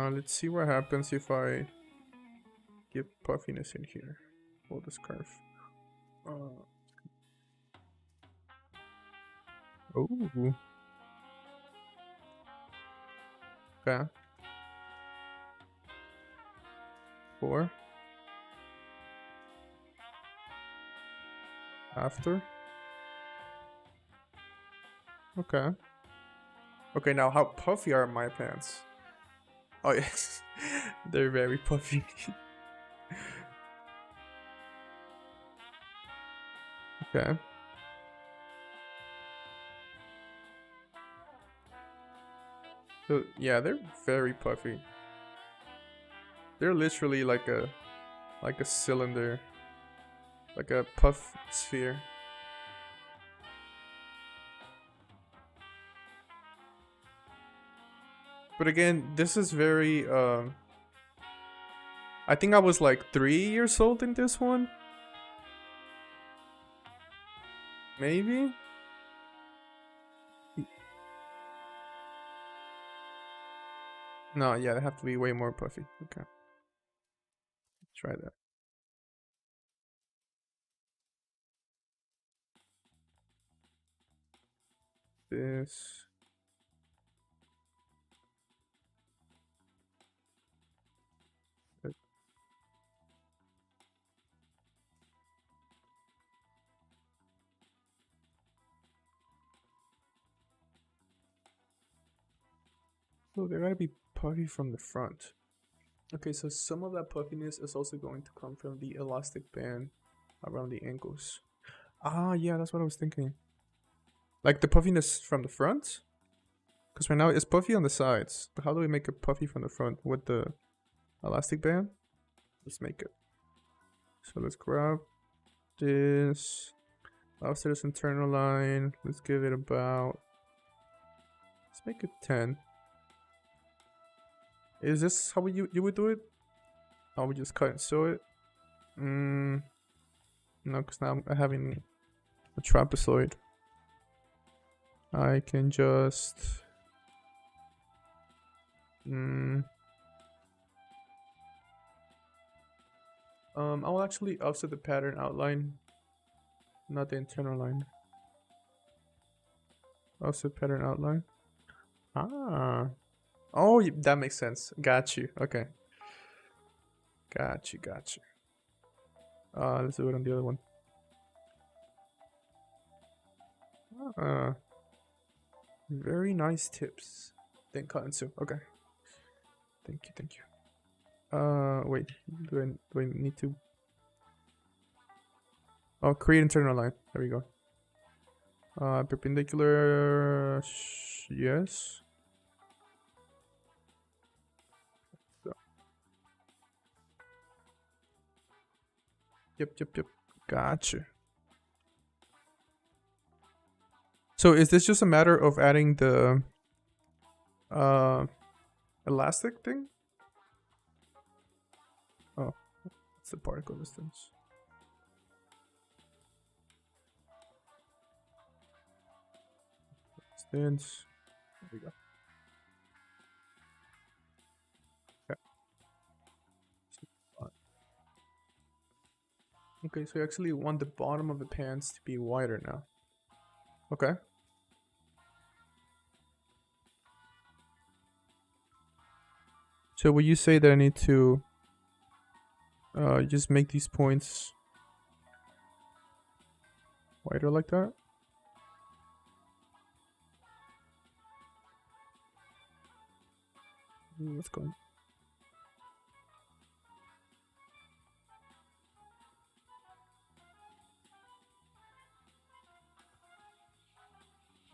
Let's see what happens if I give puffiness in here. Hold this curve. Oh. Okay. 4. After. Okay. Okay, now how puffy are my pants? Oh yes, they're very puffy. Okay. So yeah, they're very puffy. They're literally like a cylinder, like a puff sphere. But again, this is very I think I was like 3 years old in this one. Maybe? No, yeah, they have to be way more puffy. Okay. Try that. This. So they gotta be puffy from the front. Okay, so some of that puffiness is also going to come from the elastic band around the ankles. Ah, yeah, that's what I was thinking. Like the puffiness from the front? Because right now it's puffy on the sides. But how do we make it puffy from the front with the elastic band? Let's make it. So let's grab this. After this internal line, let's give it about... Let's make it 10. Is this how you would do it? Oh, we just cut and sew it? No, because now I'm having a trapezoid. I can just... I'll actually offset the pattern outline, not the internal line. Offset pattern outline. Ah. Oh, that makes sense. Got you. Okay. Got you. Let's do it on the other one. Very nice tips. Then cut and sew. Okay. Thank you. Wait. Do I need to? Oh, create internal line. There we go. Perpendicular. Yes. So. Yep. Gotcha. So is this just a matter of adding the elastic thing? Oh, it's the particle distance. Distance. There we go. Okay. Okay, so you actually want the bottom of the pants to be wider now. Okay. So will you say that I need to just make these points wider like that? Let's go.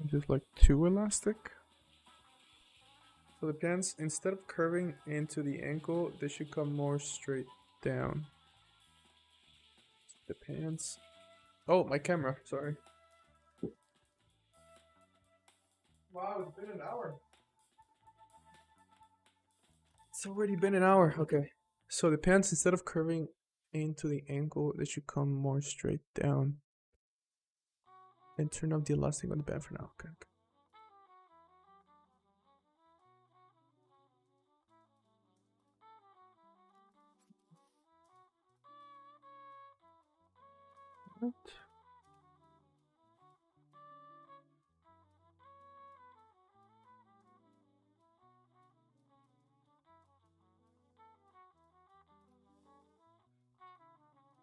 Just like too elastic. So the pants, instead of curving into the ankle, they should come more straight down. The pants. Oh, my camera. Sorry. Wow, it's been an hour. It's already been an hour. Okay. So the pants, instead of curving into the ankle, they should come more straight down. And turn off the elastic on the band for now. Okay. What?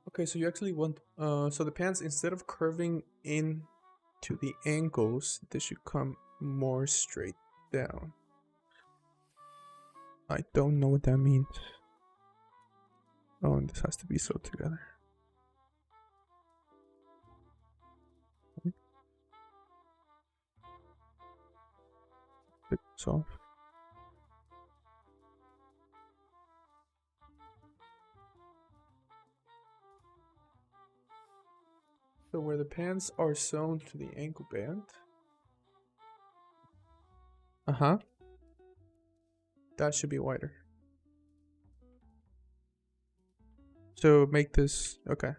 Okay, so you actually want so the pants, instead of curving in to the ankles, they should come more straight down. I don't know what that means. Oh, and this has to be sewed together. Take this off. So where the pants are sewn to the ankle band. That should be wider. So make this, okay.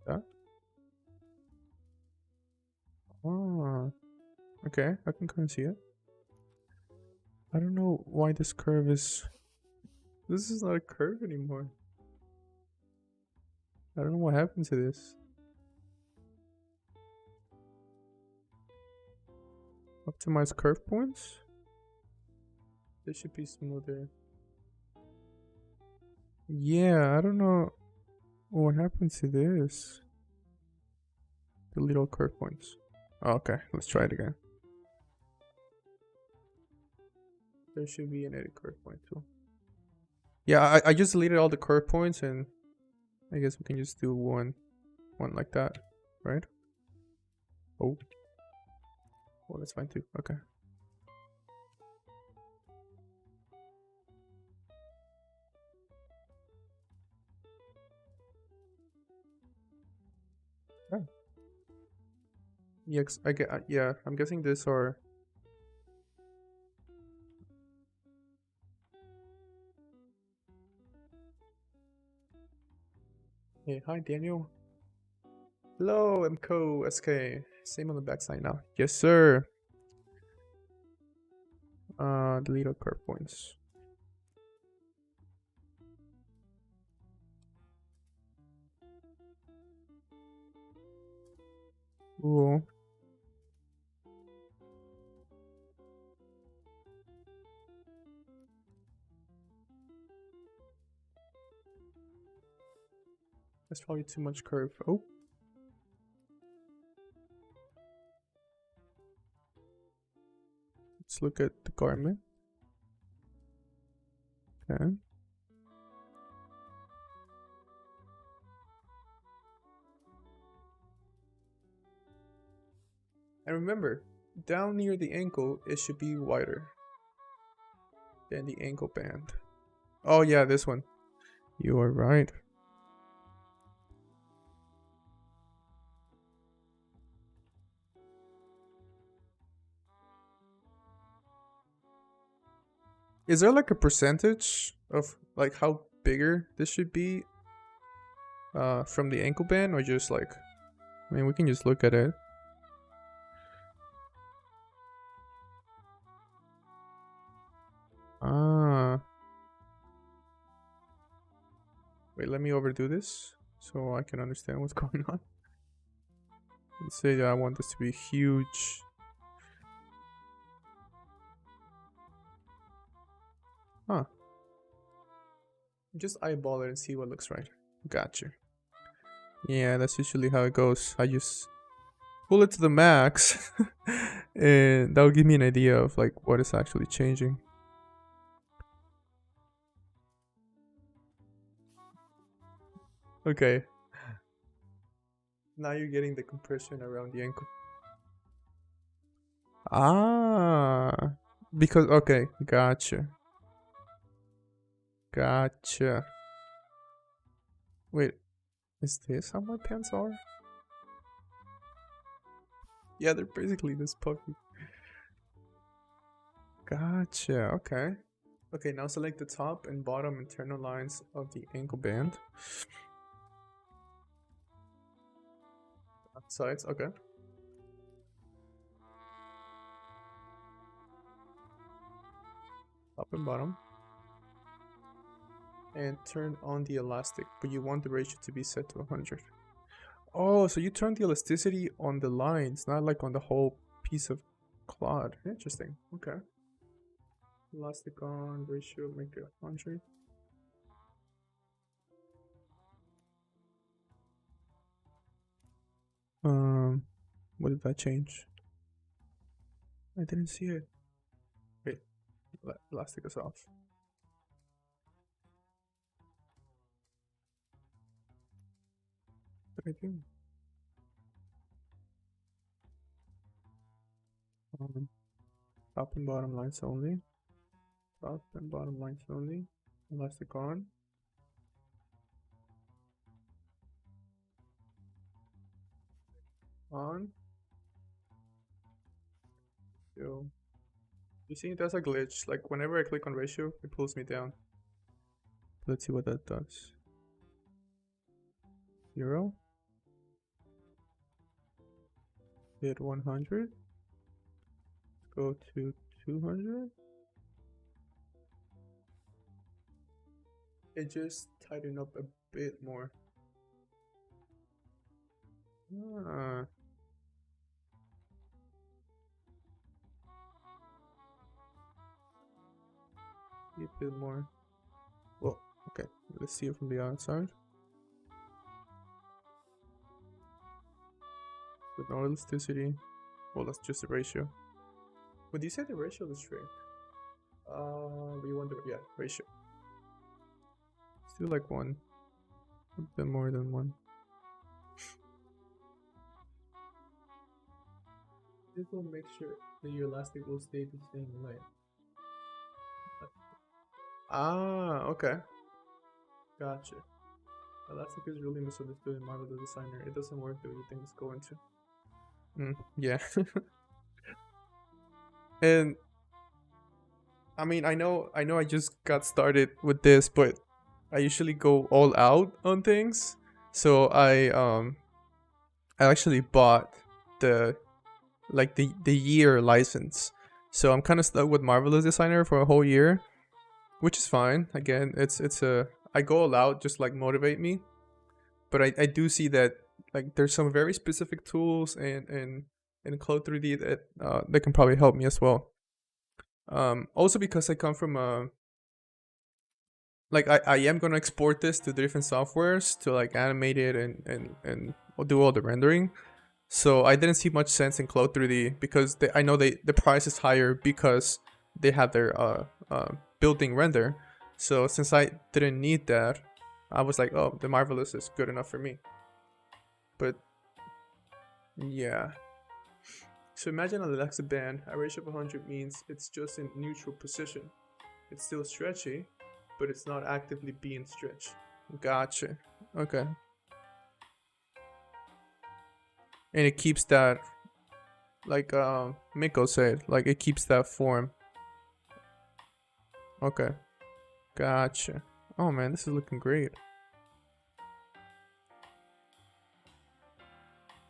That. Oh, okay, I can kind of see it. I don't know why this curve is. This is not a curve anymore. I don't know what happened to this. Optimize curve points. This should be smoother. Yeah, I don't know what happened to this. Delete all curve points. Oh, okay, let's try it again. There should be an edit curve point too. Yeah, I just deleted all the curve points, and I guess we can just do one like that, right? Oh, well, that's fine too. Okay. Oh. Yes, I get. Yeah, I'm guessing these are. Hey, hi Daniel. Hello, MCO SK. Same on the backside now. Yes, sir. Delete all curve points. Cool. That's probably too much curve. Oh. Let's look at the garment. Okay. And remember, down near the ankle, it should be wider than the ankle band. Oh yeah, this one. You are right. Is there like a percentage of like how bigger this should be from the ankle band, or just like, I mean, we can just look at it. Ah. Wait, let me overdo this so I can understand what's going on. Let's say that I want this to be huge. Huh. Just eyeball it and see what looks right. Gotcha. Yeah, that's usually how it goes. I just pull it to the max and that'll give me an idea of like what is actually changing. Okay. Now you're getting the compression around the ankle. Ah. Because, okay, gotcha. Gotcha. Wait, is this how my pants are? Yeah, they're basically this puffy. Gotcha, okay. Okay, now select the top and bottom internal lines of the ankle band. Sides, okay. Top and bottom. And turn on the elastic, but you want the ratio to be set to 100. Oh, so you turn the elasticity on the lines, not like on the whole piece of cloth. Interesting, okay. Elastic on, ratio, make it 100. What did that change? I didn't see it. Wait, elastic is off. What did I do? Top and bottom lines only. Top and bottom lines only. Elastic on. On. So, you see, there's a glitch. Like, whenever I click on ratio, it pulls me down. Let's see what that does. 0. Hit 100. Go to 200. It just tightened up a bit more. Ah. A bit more. Well, okay. Let's see it from the outside. With no elasticity. Well, that's just the ratio. Would you say the ratio is straight? We want the, yeah, ratio. Still like 1. A bit more than 1. This will make sure that your elastic will stay the same length. Ah, okay. Gotcha. Elastic is really misunderstood in Marvel the Designer. It doesn't work the way you think it's going to. Yeah. And I mean, I know I just got started with this, but I usually go all out on things. So I actually bought the the year license. So I'm kind of stuck with Marvelous Designer for a whole year, which is fine. Again, it's a, I go all out just like motivate me, but I do see that like there's some very specific tools and Code 3D that can probably help me as well. Also because I come from a, like I am gonna export this to different softwares to like animate it and do all the rendering. So I didn't see much sense in Cloud 3D because I know the price is higher because they have their built-in render. So since I didn't need that, I was like, oh, the Marvelous is good enough for me. But yeah. So imagine a Alexa band. A ratio of 100 means it's just in neutral position. It's still stretchy, but it's not actively being stretched. Gotcha. Okay. And it keeps that, like Miko said, like it keeps that form. Okay. Gotcha. Oh man, this is looking great.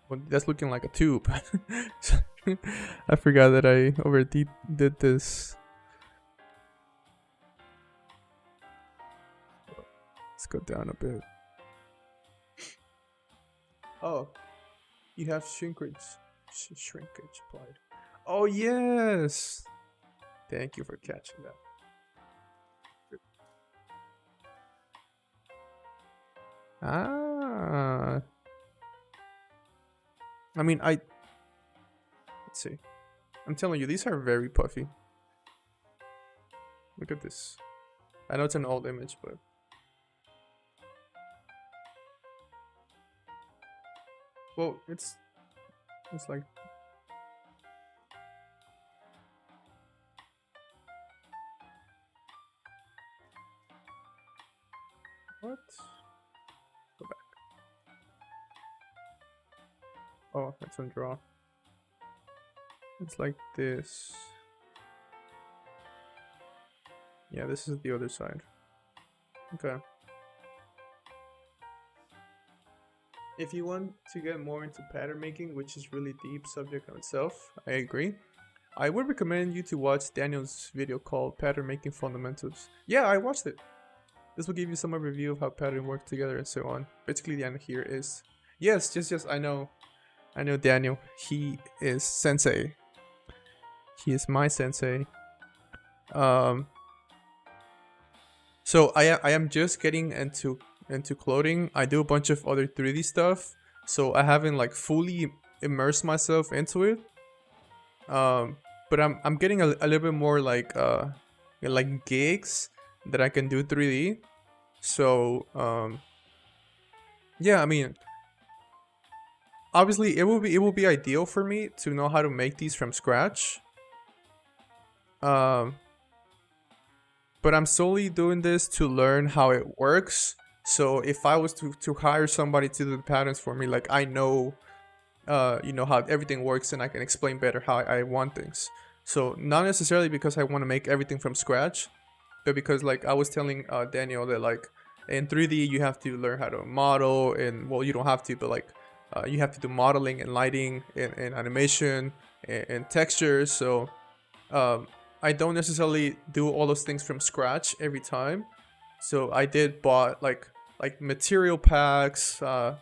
Well, that's looking like a tube. I forgot that I did this. Let's go down a bit. Oh, you have shrinkage applied. Oh yes. Thank you for catching that. Ah. I mean, let's see. I'm telling you, these are very puffy. Look at this. I know it's an old image, but well, it's like what? Go back. Oh, that's on draw. It's like this. Yeah, this is the other side. Okay. If you want to get more into pattern making, which is really deep subject on itself, I agree. I would recommend you to watch Daniel's video called Pattern Making Fundamentals. Yeah, I watched it. This will give you some overview of how pattern work together and so on. Basically, the end here is yes, just I know Daniel. He is sensei. He is my sensei. So I am just getting into clothing. I do a bunch of other 3D stuff, so I haven't like fully immersed myself into it. But I'm getting a little bit more like gigs that I can do 3D. So yeah, I mean, obviously it will be ideal for me to know how to make these from scratch. But I'm solely doing this to learn how it works. So if I was to hire somebody to do the patterns for me, like I know, how everything works and I can explain better how I want things. So not necessarily because I want to make everything from scratch, but because like I was telling Daniel that like in 3D you have to learn how to model, and well, you don't have to, but like you have to do modeling and lighting and animation and textures. So I don't necessarily do all those things from scratch every time. So I did bought like material packs and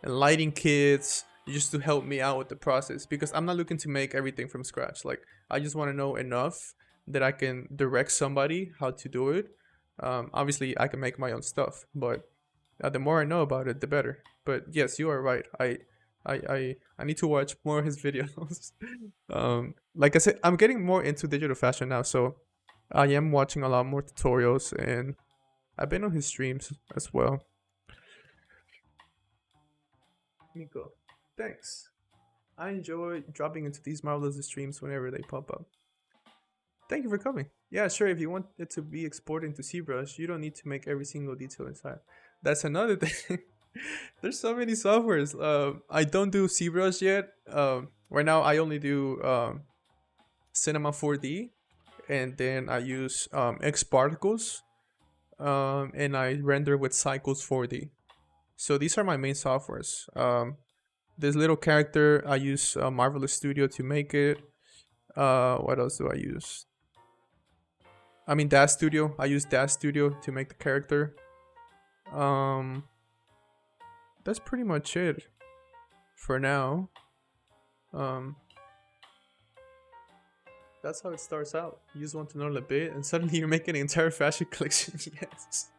lighting kits just to help me out with the process, because I'm not looking to make everything from scratch. Like I just want to know enough that I can direct somebody how to do it. Obviously I can make my own stuff, but the more I know about it, the better. But yes, you are right. I need to watch more of his videos. Like I said, I'm getting more into digital fashion now, so I am watching a lot more tutorials, and I've been on his streams as well. Nico, thanks. I enjoy dropping into these marvelous streams whenever they pop up. Thank you for coming. Yeah, sure. If you want it to be exported into ZBrush, you don't need to make every single detail inside. That's another thing. There's so many softwares. I don't do ZBrush yet. Right now, I only do Cinema 4D, and then I use X Particles, and I render with Cycles 4D. So these are my main softwares. This little character, I use Marvelous Studio to make it. What else do I use? I mean Dash Studio. I use Dash Studio to make the character. That's pretty much it for now. That's how it starts out. You just want to learn a bit, and suddenly you're making an entire fashion collection. Yes.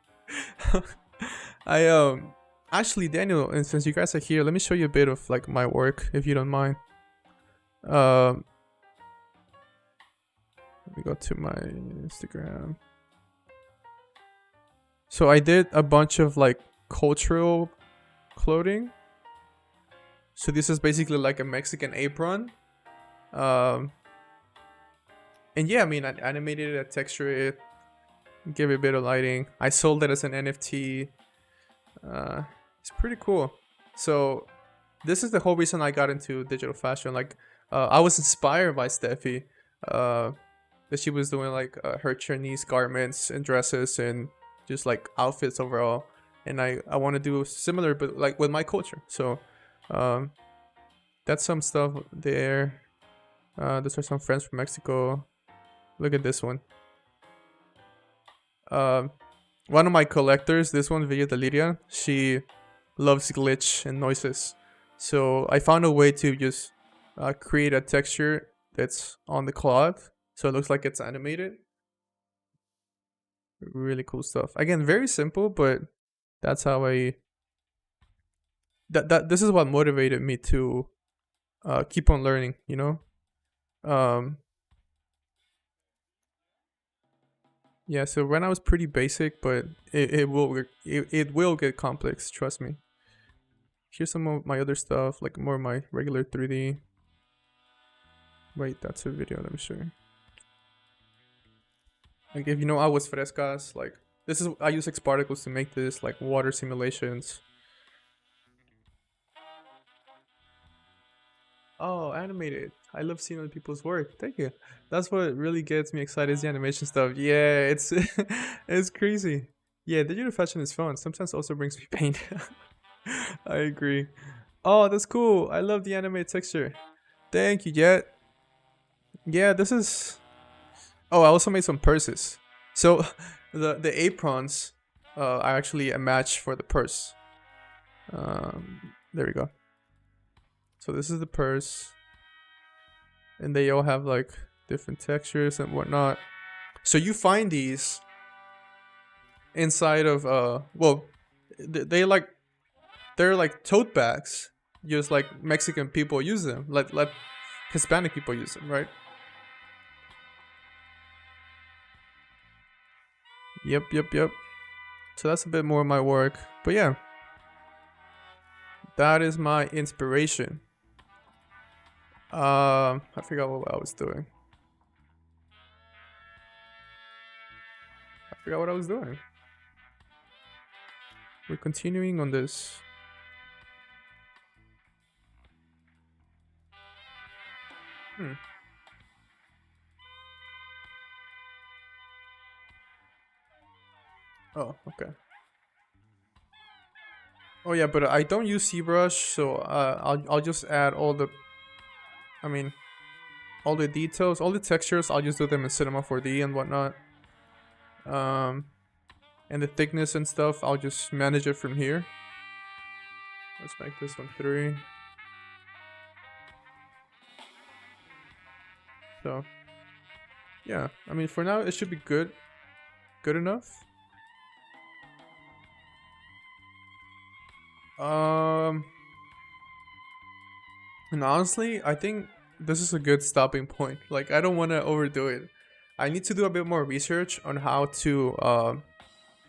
I Actually, Daniel, and since you guys are here, let me show you a bit of like my work, if you don't mind. Let me go to my Instagram. So I did a bunch of like cultural clothing. So this is basically like a Mexican apron. And yeah, I mean, I animated it, I textured it, give it a bit of lighting. I sold it as an NFT. It's pretty cool. So this is the whole reason I got into digital fashion. Like, I was inspired by Steffi. That she was doing like her Chinese garments and dresses and just like outfits overall. And I want to do similar, but like with my culture. So, that's some stuff there. Those are some friends from Mexico. Look at this one. One of my collectors, this one, Villa Deliria, she loves glitch and noises. So I found a way to just create a texture that's on the cloth, so it looks like it's animated. Really cool stuff. Again, very simple, but that's how I. This is what motivated me to keep on learning. You know. Yeah. So right now it's pretty basic, but it will get complex. Trust me. Here's some of my other stuff, like more of my regular 3D. Wait, that's a video. Let me show you. Like if you know aguas frescas, like this is I use X particles to make this, like water simulations. Oh, animated. I love seeing other people's work. Thank you. That's what really gets me excited is the animation stuff. Yeah, it's it's crazy. Yeah, digital fashion is fun. Sometimes also brings me pain. I agree. Oh, that's cool. I love the animated texture. Thank you, Jet. Yeah, this is. Oh, I also made some purses. So, the aprons are actually a match for the purse. There we go. So this is the purse, and they all have like different textures and whatnot. So you find these inside of well, they're like tote bags. Just like Mexican people use them, like Hispanic people use them, right? Yep. So that's a bit more of my work, but yeah, that is my inspiration. I forgot what I was doing. We're continuing on this. Oh, okay. Oh yeah, but I don't use ZBrush, so I'll just add all the, I mean, all the details, all the textures. I'll just do them in Cinema 4D and whatnot. And the thickness and stuff, I'll just manage it from here. Let's make this one 3. So, yeah, I mean, for now it should be good enough. And honestly, I think this is a good stopping point. Like, I don't want to overdo it. I need to do a bit more research on how to,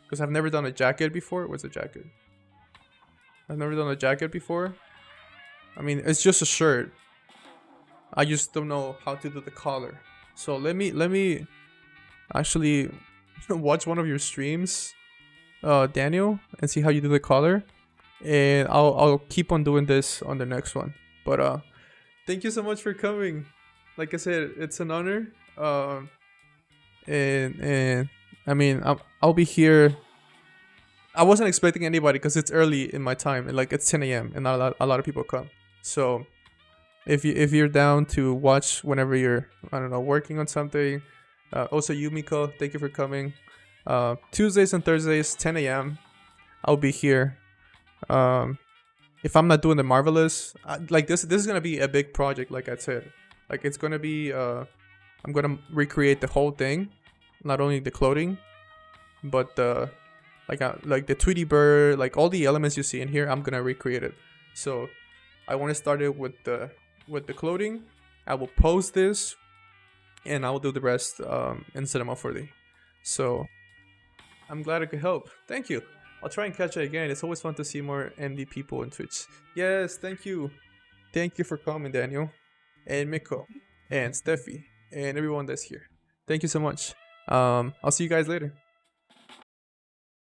because I've never done a jacket before. What's a jacket? I've never done a jacket before. I mean, it's just a shirt. I just don't know how to do the collar. So let me actually watch one of your streams, Daniel, and see how you do the collar. And I'll keep on doing this on the next one. But thank you so much for coming. Like I said, it's an honor. And I mean, I'll be here. I wasn't expecting anybody because it's early in my time, and like it's 10 a.m. and not a lot of people come. So if you're down to watch whenever you're, I don't know, working on something. Also Yumiko, thank you for coming. Tuesdays and Thursdays 10 a.m. I'll be here. If I'm not doing the marvelous, like this is gonna be a big project. Like I said, like it's gonna be I'm gonna recreate the whole thing, not only the clothing, but the like the Tweety bird, like all the elements you see in here, I'm gonna recreate it. So I want to start it with the clothing. I will post this, and I will do the rest in Cinema 4D. So I'm glad I could help. Thank you. I'll try and catch it again. It's always fun to see more MD people on Twitch. Yes, thank you. Thank you for coming, Daniel, and Miko, and Steffi, and everyone that's here. Thank you so much. I'll see you guys later.